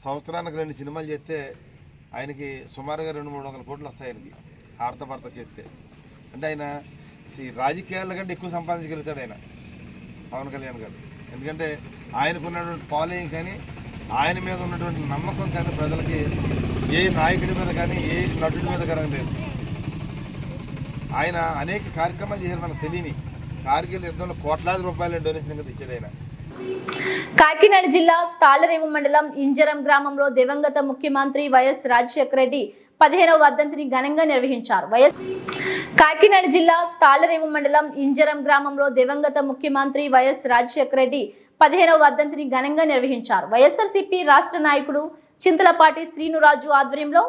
S5: సంవత్సరానికి 2 సినిమాలు చేస్తే ఆయనకి సుమారుగా 200-300 కోట్లు వస్తాయి ఆయనకి ఆడత చేస్తే. అంటే ఆయన ఈ రాజకీయాల కంటే ఎక్కువ సంపాదించగలుగుతాడు ఆయన పవన్ కళ్యాణ్ గారు. ఎందుకంటే ఆయనకు ఉన్నటువంటి ఫాలోయింగ్ కానీ ఆయన మీద ఉన్నటువంటి నమ్మకం కానీ ప్రజలకి ఏ నాయకుడి మీద కానీ ఏ నటుడి మీద కానీ లేదు. ఆయన అనేక కార్యక్రమాలు చేశారు, మనకు తెలియని కార్గిల్ యుద్ధంలో కోట్లాది రూపాయల డొనేషన్ కింద ఇచ్చాడు ఆయన.
S2: కాకినాడ జిల్లా తాళరేవు మండలం ఇంజరం గ్రామంలో దివంగత ముఖ్యమంత్రి వైఎస్ రాజశేఖర రెడ్డి 15వ వర్ధంతిని ఘనంగా నిర్వహించారు. కాకినాడ జిల్లా తాళరేవు మండలం ఇంజరం గ్రామంలో దివంగత ముఖ్యమంత్రి వైఎస్ రాజశేఖర రెడ్డి 15వ వర్ధంతిని ఘనంగా నిర్వహించారు. వైఎస్ఆర్సీపీ రాష్ట్ర నాయకుడు చింతలపాటి శ్రీనురాజు ఆధ్వర్యంలో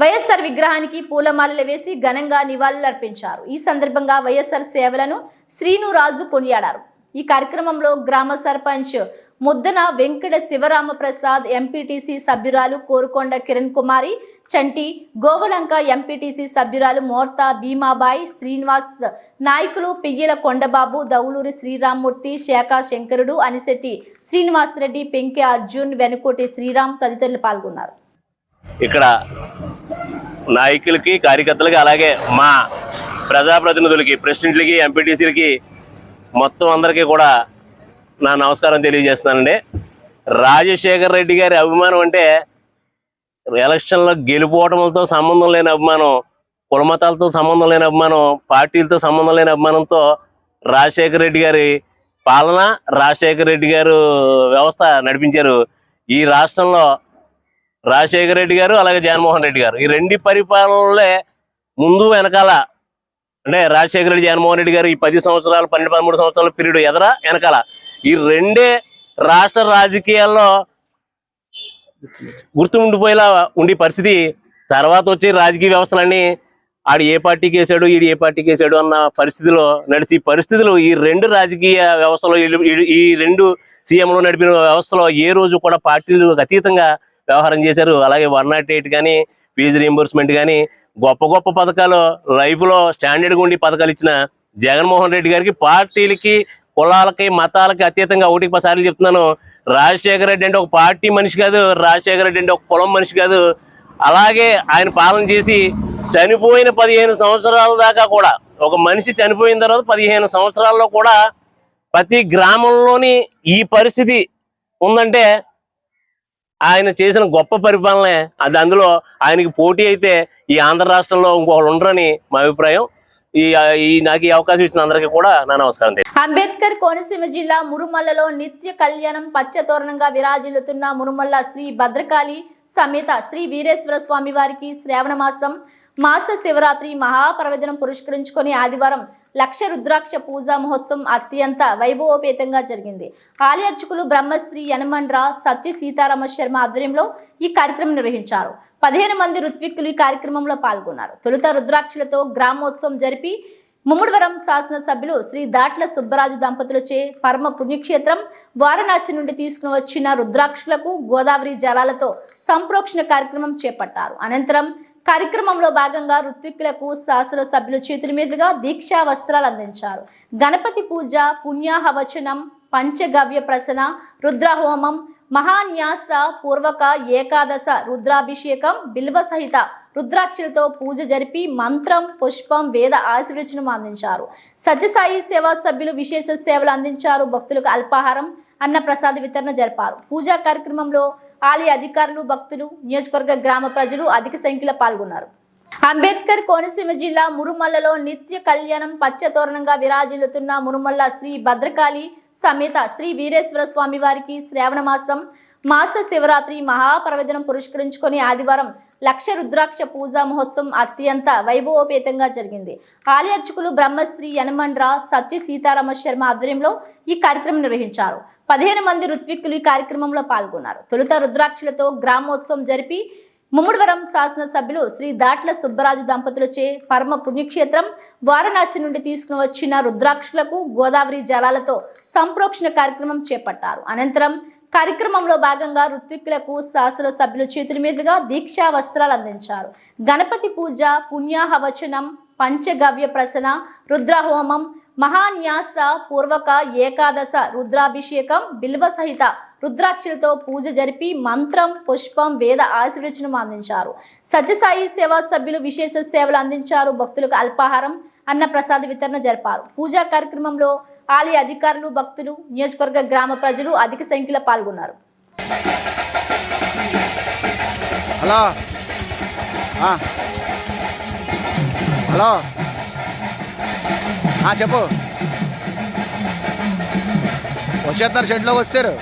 S2: వైఎస్ఆర్ విగ్రహానికి పూలమాలలు వేసి ఘనంగా నివాళులర్పించారు. ఈ సందర్భంగా వైఎస్ఆర్ సేవలను శ్రీనురాజు కొనియాడారు. ఈ కార్యక్రమంలో గ్రామ సర్పంచ్ ముద్దన వెంకట శివరామ ప్రసాద్, ఎంపీటీసీ సభ్యురాలు కోరుకొండ కిరణ్ కుమారి, చంటి గోవలంక ఎంపీటీసీ సభ్యురాలు మోర్తా భీమాబాయి, శ్రీనివాస్ నాయకులు పియ్యల కొండబాబు, దౌలూరి శ్రీరామ్మూర్తి, శేఖా శంకరుడు, అనిశెట్టి శ్రీనివాసరెడ్డి, పెంకె అర్జున్, వెనుకోటి శ్రీరామ్ తదితరులు పాల్గొన్నారు.
S13: ఇక్కడ నాయకులకి కార్యకర్తలకి అలాగే మా ప్రజాప్రతినిధులకి ప్రెసిడెంట్లకి ఎంపీటీసీలకి మొత్తం అందరికీ కూడా నా నమస్కారం తెలియజేస్తున్నానండి. రాజశేఖర రెడ్డి గారి అభిమానం అంటే ఎలక్షన్లో గెలుపోవటంతో సంబంధం లేని అభిమానం, కులమతాలతో సంబంధం లేని అభిమానం, పార్టీలతో సంబంధం లేని అభిమానంతో రాజశేఖర రెడ్డి గారి పాలన, రాజశేఖర రెడ్డి గారు వ్యవస్థ నడిపించారు. ఈ రాష్ట్రంలో రాజశేఖర రెడ్డి గారు అలాగే జగన్మోహన్ రెడ్డి గారు ఈ రెండు పరిపాలనలే ముందు వెనకాల, అంటే రాజశేఖర రెడ్డి జగన్మోహన్ రెడ్డి గారు ఈ 10 సంవత్సరాలు 12-13 సంవత్సరాల పీరియడ్ ఎదరా వెనకాల ఈ రెండే రాష్ట్ర రాజకీయాల్లో గుర్తుండిపోయేలా ఉండే పరిస్థితి. తర్వాత వచ్చి రాజకీయ వ్యవస్థలన్నీ ఆడు ఏ పార్టీకి వేసాడు ఈడు ఏ పార్టీకి వేసాడు అన్న పరిస్థితిలో నడిచి పరిస్థితులు ఈ రెండు రాజకీయ వ్యవస్థలో ఈ రెండు సీఎంలు నడిపిన వ్యవస్థలో ఏ రోజు కూడా పార్టీలు అతీతంగా వ్యవహారం చేశారు. అలాగే 108 కానీ ఫీజు రీయింబర్స్మెంట్ కానీ గొప్ప గొప్ప పథకాలు లైఫ్లో స్టాండర్డ్గా ఉండి పథకాలు ఇచ్చిన జగన్మోహన్ రెడ్డి గారికి పార్టీలకి కులాలకి మతాలకి అతీతంగా 1 సార్లు చెప్తున్నాను, రాజశేఖర రెడ్డి అంటే ఒక పార్టీ మనిషి కాదు, రాజశేఖర రెడ్డి అంటే ఒక కులం మనిషి కాదు. అలాగే ఆయన పాలన చేసి చనిపోయిన 15 సంవత్సరాల దాకా కూడా ఒక మనిషి చనిపోయిన తర్వాత 15 సంవత్సరాల్లో కూడా ప్రతి గ్రామంలోని ఈ పరిస్థితి ఉందంటే ఆయన చేసిన గొప్ప పరిపాలనే. అది అందులో ఆయనకి పోటీ అయితే ఈ ఆంధ్ర రాష్ట్రంలో ఇంకొకరు ఉండరని మా అభిప్రాయం. నాకు ఈ అవకాశం ఇచ్చిన అందరికీ కూడా నా నమస్కారం.
S2: అంబేద్కర్ కోనసీమ జిల్లా మురుమల్లలో నిత్య కళ్యాణం పచ్చతోరణంగా విరాజిల్లుతున్న మురుమల్ల శ్రీ భద్రకాళి సమేత శ్రీ వీరేశ్వర స్వామి వారికి శ్రావణ మాస శివరాత్రి మహాపర్వదినం పురస్కరించుకొని ఆదివారం లక్ష రుద్రాక్ష పూజా మహోత్సవం అత్యంత వైభవోపేతంగా జరిగింది. ఆలయ అర్చకులు బ్రహ్మశ్రీ యనమండ్ర సత్య సీతారామ శర్మ ఆధ్వర్యంలో ఈ కార్యక్రమం నిర్వహించారు. 15 మంది ఋత్విక్కులు ఈ కార్యక్రమంలో పాల్గొన్నారు. తొలుత రుద్రాక్షలతో గ్రామోత్సవం జరిపి ముమ్మడివరం శాసనసభ్యులు శ్రీ దాట్ల సుబ్బరాజు దంపతులచే పరమ పుణ్యక్షేత్రం వారణాసి నుండి తీసుకుని వచ్చిన రుద్రాక్షలకు గోదావరి జలాలతో సంప్రోక్షణ కార్యక్రమం చేపట్టారు. అనంతరం కార్యక్రమంలో భాగంగా ఋత్విక్కులకు శాసనసభ్యుల చేతుల మీదుగా దీక్షా వస్త్రాలు అందించారు. గణపతి పూజ, పుణ్యాహవచనం, పంచగవ్య ప్రసన, రుద్రహోమం, మహాన్యాస పూర్వక ఏకాదశ రుద్రాభిషేకం, బిల్వ సహిత రుద్రాక్షలతో పూజ జరిపి మంత్రం, పుష్పం, వేద ఆశీర్వచనం అందించారు. సత్యసాయి సేవా సభ్యులు విశేష సేవలు అందించారు. భక్తులకు అల్పాహారం, అన్న ప్రసాద వితరణ జరిపారు. పూజా కార్యక్రమంలో ఆలయ అధికారులు, భక్తులు, నియోజకవర్గ గ్రామ ప్రజలు అధిక సంఖ్యలో పాల్గొన్నారు. అంబేద్కర్ కోనసీమ జిల్లా మురుమల్లలో నిత్య కళ్యాణం పచ్చతోరణంగా విరాజిల్లుతున్న మురుమల్ల శ్రీ భద్రకాళి సమేత శ్రీ వీరేశ్వర స్వామి వారికి శ్రావణ మాస శివరాత్రి మహాపర్వదినం పురస్కరించుకొని ఆదివారం లక్ష రుద్రాక్ష పూజా మహోత్సవం అత్యంత వైభవోపేతంగా జరిగింది. ఆలయ అర్చకులు బ్రహ్మశ్రీ యనమండ్ర సత్య సీతారామ శర్మ ఆధ్వర్యంలో ఈ కార్యక్రమం నిర్వహించారు. 15 మంది ఋత్విక్కులు ఈ కార్యక్రమంలో పాల్గొన్నారు. తొలుత రుద్రాక్షలతో గ్రామోత్సవం జరిపి ముమ్మడివరం శాసనసభ్యులు శ్రీ దాట్ల సుబ్బరాజు దంపతులచే పరమ పుణ్యక్షేత్రం వారణాసి నుండి తీసుకుని వచ్చిన రుద్రాక్షలకు గోదావరి జలాలతో సంప్రోక్షణ కార్యక్రమం చేపట్టారు. అనంతరం కార్యక్రమంలో భాగంగా ఋత్విక్కులకు శాసనసభ్యుల చేతుల మీదుగా దీక్షా వస్త్రాలు అందించారు. గణపతి పూజ, పుణ్యాహవచనం, పంచగవ్య ప్రసన, రుద్రహోమం, మహాన్యాస పూర్వక ఏకాదశ రుద్రాభిషేకం బిల్వ సహిత రుద్రాక్షలతో పూజ జరిపి మంత్రం పుష్పం వేద ఆశీర్వచనం అందించారు. సత్యసాయి సేవా సభ్యులు విశేష సేవలు అందించారు. భక్తులకు అల్పాహారం అన్న ప్రసాద వితరణ జరిపారు. పూజా కార్యక్రమంలో ఆలయ అధికారులు, భక్తులు, నియోజకవర్గ గ్రామ ప్రజలు అధిక సంఖ్యలో పాల్గొన్నారు.
S14: హలో హలో చెప్పు. వచ్చేస్తున్నారు, షెడ్లోకి వచ్చారు.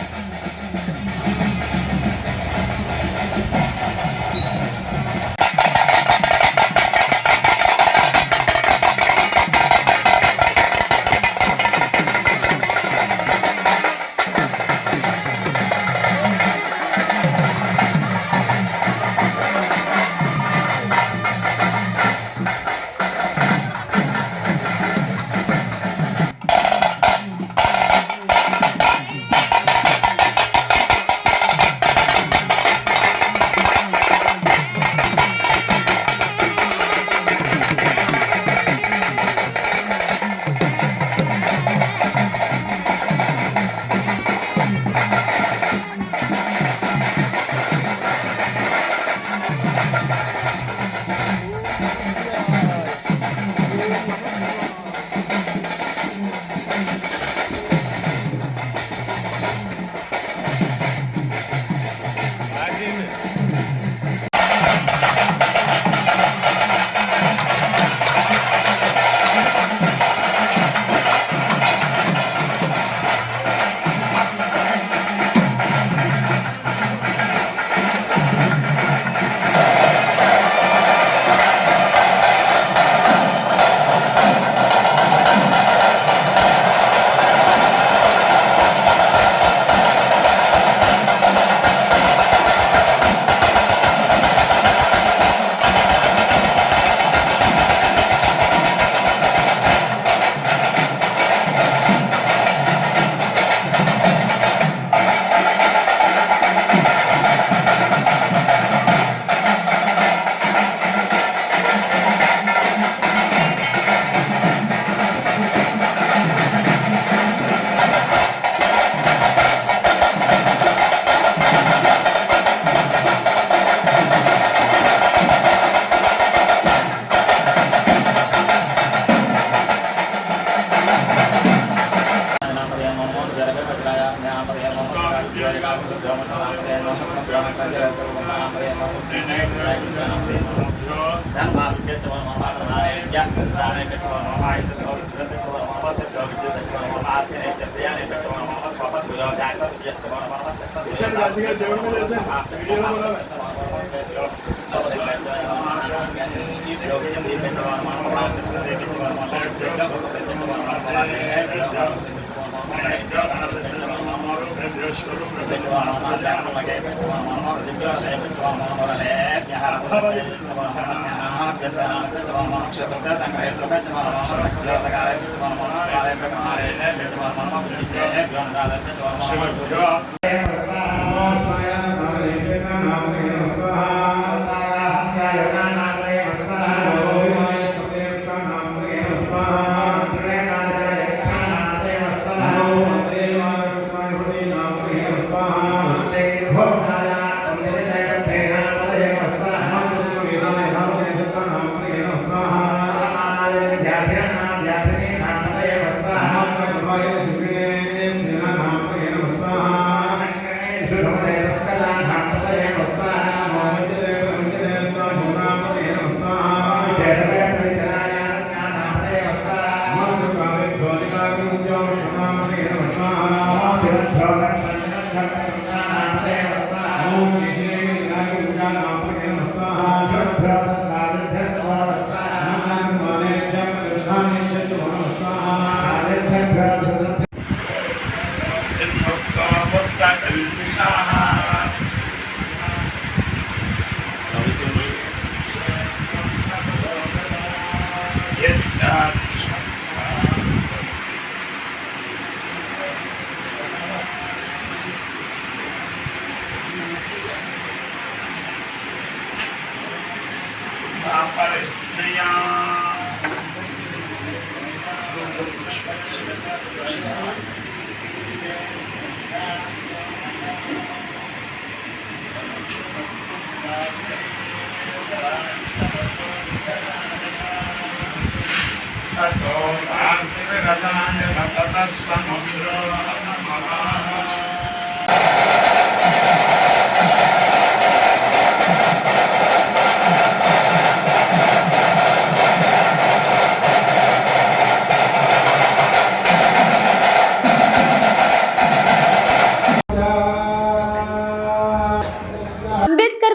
S3: Pushpa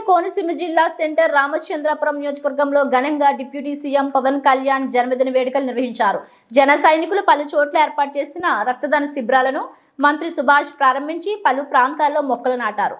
S2: కోనసీమ జిల్లా సెంటర్ రామచంద్రపురం నియోజకవర్గంలో ఘనంగా డిప్యూటీ సీఎం పవన్ కళ్యాణ్ జన్మదిన వేడుకలు నిర్వహించారు. జన సైనికులు పలు చోట్ల ఏర్పాటు చేసిన రక్తదాన శిబిరాలను మంత్రి సుభాష్ ప్రారంభించి పలు ప్రాంతాల్లో మొక్కలు నాటారు.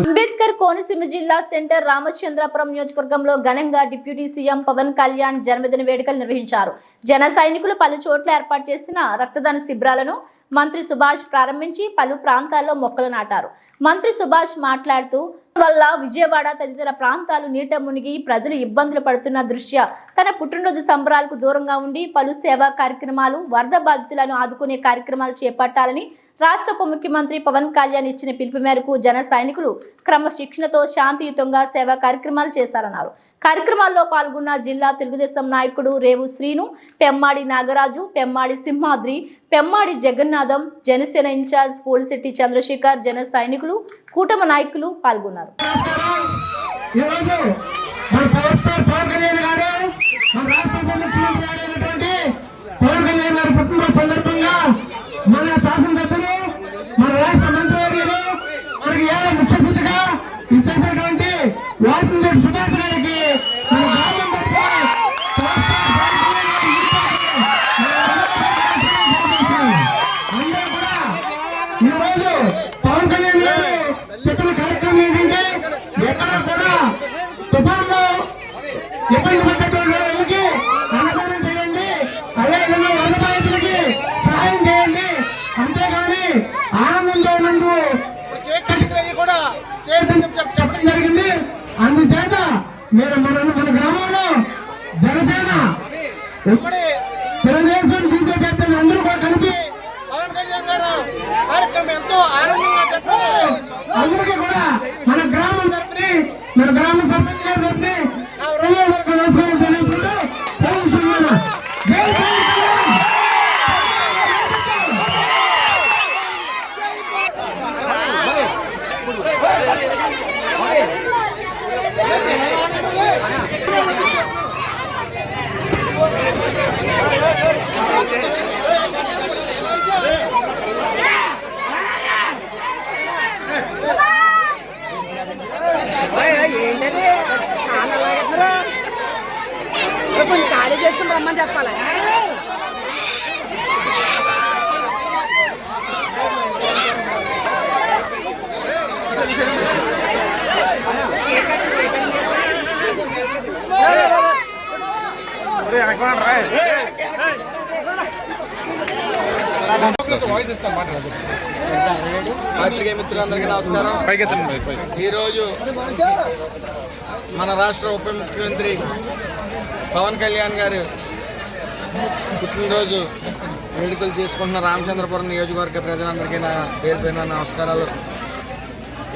S2: అంబేద్కర్ కోనసీమ జిల్లా సెంటర్ రామచంద్రపురం నియోజకవర్గంలో ఘనంగా డిప్యూటీ సీఎం పవన్ కళ్యాణ్ జన్మదిన వేడుకలు నిర్వహించారు. జన సైనికులు పలు చోట్ల ఏర్పాటు చేసిన రక్తదాన శిబిరాలను మంత్రి సుభాష్ ప్రారంభించి పలు ప్రాంతాల్లో మొక్కలు నాటారు. మంత్రి సుభాష్ మాట్లాడుతూ వల్ల విజయవాడ తదితర ప్రాంతాలు నీట మునిగి ప్రజలు ఇబ్బందులు పడుతున్న దృష్ట్యా తన పుట్టినరోజు సంబరాలకు దూరంగా ఉండి పలు సేవా కార్యక్రమాలు, వరద బాధితులను ఆదుకునే కార్యక్రమాలు చేపట్టాలని రాష్ట్ర ఉప ముఖ్యమంత్రి పవన్ కళ్యాణ్ ఇచ్చిన పిలుపు మేరకు జన సైనికులు క్రమశిక్షణతో శాంతియుతంగా సేవా కార్యక్రమాలు చేశారన్నారు. కార్యక్రమాల్లో పాల్గొన్న జిల్లా తెలుగుదేశం నాయకుడు రేవు శ్రీను, పెమ్మాడి నాగరాజు, పెమ్మాడి సింహాద్రి, పెమ్మాడి జగన్నాథం, జనసేన ఇన్ఛార్జ్ పోలిశెట్టి చంద్రశేఖర్, జన సైనికులు, కూటమి నాయకులు పాల్గొన్నారు.
S3: మన శాసనసభ్యులు, మన రాష్ట్ర మంత్రివర్యులు, మనకి ముఖ్య అతిథిగా ఇచ్చేసినటువంటి వాసంరెడ్డి సుభాష్ గారికి మన గ్రామం అందరూ కూడా ఈరోజు పవన్ కళ్యాణ్ గారు చెప్పిన కార్యక్రమం ఏంటంటే ఎక్కడా కూడా తుఫాన్లో ఇబ్బంది పడ్డటువంటి వాళ్ళకి అన్నదానం చేయండి, అదేవిధంగా వరద బాధితులకి సహాయం చేయండి, అంతేగాని ఆనందంతో నందు కూడా చెప్పడం జరిగింది. అందుచేత మీరు మన గ్రామంలో జనసేన, తెలుగుదేశం, బీజేపీ అభ్యర్థులు అందరూ కూడా కలిపి పవన్ కళ్యాణ్ గారు కార్యక్రమం ఎంతో ఆనందంగా చెప్పారు. అందరికీ కూడా మన గ్రామం తరఫుని, మన గ్రామ సర్పంచ్ గారి తరఫుని నమస్కారం తెలియజేసుకుంటూ
S7: కొంచెం ఖాళీ చేసుకుని రమ్మని చెప్పాలి.
S10: పాత్రికేయ మిత్రులందరికీ నమస్కారం. ఈరోజు మన రాష్ట్ర ఉప ముఖ్యమంత్రి పవన్ కళ్యాణ్ గారు పుట్టినరోజు వేడుకలు చేసుకుంటున్న రామచంద్రపురం నియోజకవర్గ ప్రజలందరికీ నా పేరు పైన నమస్కారాలు.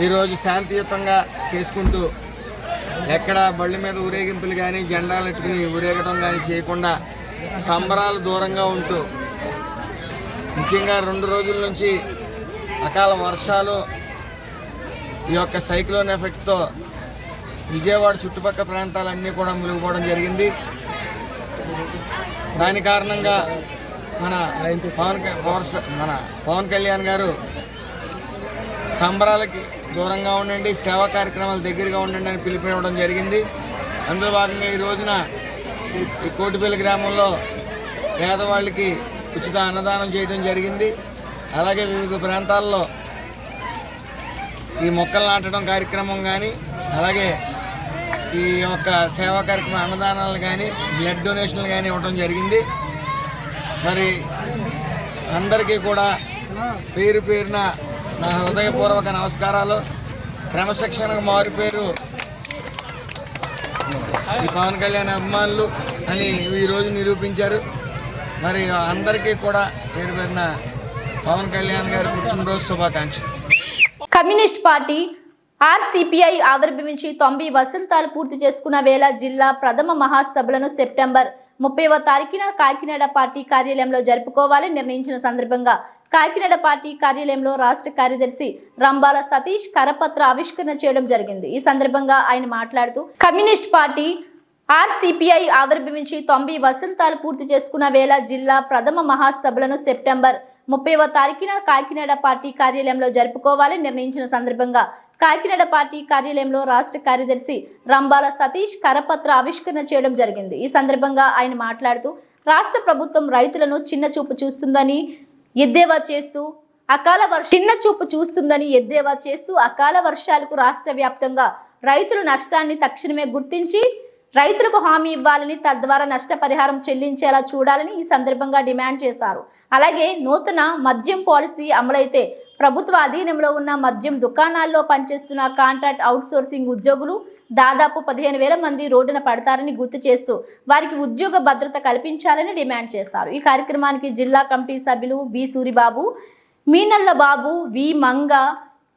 S10: ఈరోజు శాంతియుతంగా చేసుకుంటూ ఎక్కడ బళ్ళ మీద ఊరేగింపులు కానీ, జెండాలు ఎట్టుకుని ఊరేగటం కానీ చేయకుండా సంబరాలు దూరంగా ఉంటూ, ముఖ్యంగా 2 రోజుల నుంచి అకాల వర్షాలు, ఈ యొక్క సైక్లోన్ ఎఫెక్ట్తో విజయవాడ చుట్టుపక్కల ప్రాంతాలన్నీ కూడా మునిగిపోవడం జరిగింది. దాని కారణంగా మన పవన్ కళ్యాణ్ గారు సంబరాలకి దూరంగా ఉండండి, సేవా కార్యక్రమాల దగ్గరగా ఉండండి అని పిలుపునివ్వడం జరిగింది. అందులో భాగంగా ఈ రోజున ఈ కోటిపల్లి గ్రామంలో పేదవాళ్ళకి ఉచిత అన్నదానం చేయడం జరిగింది. అలాగే వివిధ ప్రాంతాల్లో ఈ మొక్కలు నాటడం కార్యక్రమం కానీ, అలాగే ఈ యొక్క సేవా కార్యక్రమం అన్నదానాలు కానీ, బ్లడ్ డొనేషన్లు కానీ ఇవ్వడం జరిగింది. మరి అందరికీ కూడా పేరు పేరున నా హృదయపూర్వక నమస్కారాలు. క్రమశిక్షణకు మారుపేరు ఈ పవన్ కళ్యాణ్ అభిమానులు అని ఈరోజు నిరూపించారు. మరి అందరికీ కూడా పేరు పేరున పవన్ కళ్యాణ్ గారి పుట్టినరోజు శుభాకాంక్షలు.
S2: కమ్యూనిస్ట్ పార్టీ ఆర్సిపిఐ ఆవిర్భవించి 90 వసంతాలు పూర్తి చేసుకున్న వేళ జిల్లా ప్రథమ మహాసభలను సెప్టెంబర్ 30వ తారీఖున కాకినాడ పార్టీ కార్యాలయంలో జరుపుకోవాలని నిర్ణయించిన సందర్భంగా కాకినాడ పార్టీ కార్యాలయంలో రాష్ట్ర కార్యదర్శి రంబాల సతీష్ కరపత్ర ఆవిష్కరణ చేయడం జరిగింది. ఈ సందర్భంగా ఆయన మాట్లాడుతూ కమ్యూనిస్ట్ పార్టీ ఆర్సిపిఐ ఆవిర్భవించి 90 వసంతాలు పూర్తి చేసుకున్న వేళ జిల్లా ప్రథమ మహాసభలను సెప్టెంబర్ 30వ తారీఖున కాకినాడ పార్టీ కార్యాలయంలో జరుపుకోవాలని నిర్ణయించిన సందర్భంగా కాకినాడ పార్టీ కార్యాలయంలో రాష్ట్ర కార్యదర్శి రంబాల సతీష్ కరపత్ర ఆవిష్కరణ చేయడం జరిగింది. ఈ సందర్భంగా ఆయన మాట్లాడుతూ రాష్ట్ర ప్రభుత్వం రైతులను చిన్న చూపు చూస్తుందని ఎద్దేవా చేస్తూ అకాల వర్షాలకు రాష్ట్ర వ్యాప్తంగా రైతులు నష్టాన్ని తక్షణమే గుర్తించి రైతులకు హామీ ఇవ్వాలని, తద్వారా నష్టపరిహారం చెల్లించేలా చూడాలని ఈ సందర్భంగా డిమాండ్ చేశారు. అలాగే నూతన మద్యం పాలసీ అమలైతే ప్రభుత్వ అధీనంలో ఉన్న మద్యం దుకాణాల్లో పనిచేస్తున్న కాంట్రాక్ట్ అవుట్సోర్సింగ్ ఉద్యోగులు దాదాపు 15,000 మంది రోడ్డున పడతారని గుర్తు చేస్తూ వారికి ఉద్యోగ భద్రత కల్పించాలని డిమాండ్ చేశారు. ఈ కార్యక్రమానికి జిల్లా కమిటీ సభ్యులు B Suribabu, Meenalla Babu, V Manga,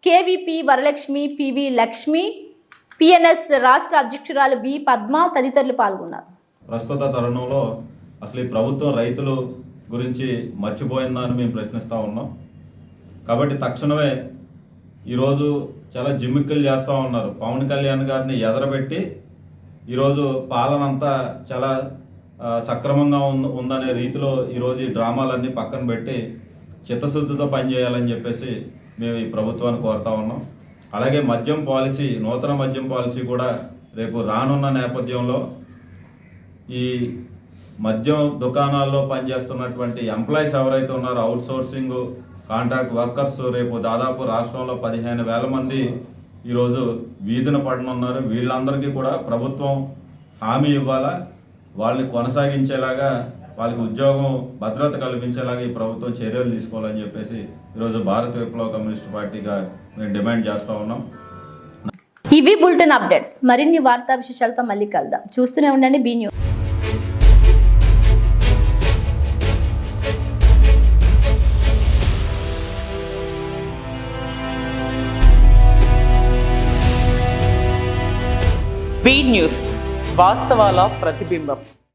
S2: KVP Varalakshmi, PV Lakshmi, PNS రాష్ట్ర అధ్యక్షురాలు బి పద్మ తదితరులు పాల్గొన్నారు.
S15: ప్రస్తుత తరుణంలో అసలు ఈ ప్రభుత్వం రైతుల గురించి మర్చిపోయిందని మేము ప్రశ్నిస్తూ ఉన్నాం. కాబట్టి తక్షణమే ఈరోజు చాలా జిమ్మిక్కులు చేస్తూ ఉన్నారు. పవన్ కళ్యాణ్ గారిని ఎదరబెట్టి ఈరోజు పాలన అంతా చాలా సక్రమంగా ఉందనే రీతిలో ఈరోజు ఈ డ్రామాలన్నీ పక్కన పెట్టి చిత్తశుద్ధితో పనిచేయాలని చెప్పేసి మేము ఈ ప్రభుత్వాన్ని కోరుతా ఉన్నాం. అలాగే మద్యం పాలసీ, నూతన మద్యం పాలసీ కూడా రేపు రానున్న నేపథ్యంలో ఈ మద్యం దుకాణాల్లో పనిచేస్తున్నటువంటి ఎంప్లాయీస్ ఎవరైతే ఉన్నారో అవుట్సోర్సింగ్ కాంట్రాక్ట్ వర్కర్స్ రేపు దాదాపు రాష్ట్రంలో 15,000 మంది ఈరోజు వీధిన పడనున్నారు. వీళ్ళందరికీ కూడా ప్రభుత్వం హామీ ఇవ్వాలా, వాళ్ళని కొనసాగించేలాగా, వాళ్ళకి ఉద్యోగం భద్రత కల్పించేలాగా ఈ ప్రభుత్వం చర్యలు తీసుకోవాలని చెప్పేసి ఈరోజు భారత విప్లవ కమ్యూనిస్ట్ పార్టీగా మేము డిమాండ్ చేస్తూ ఉన్నాం.
S2: ఇవి బులెటిన్ అప్డేట్స్. మరిన్ని వార్తా విశేషాలతో మళ్ళీ కలుద్దాం. చూస్తూనే ఉండండి బి న్యూస్.
S1: బి న్యూస్, వాస్తవాల ప్రతిబింబం.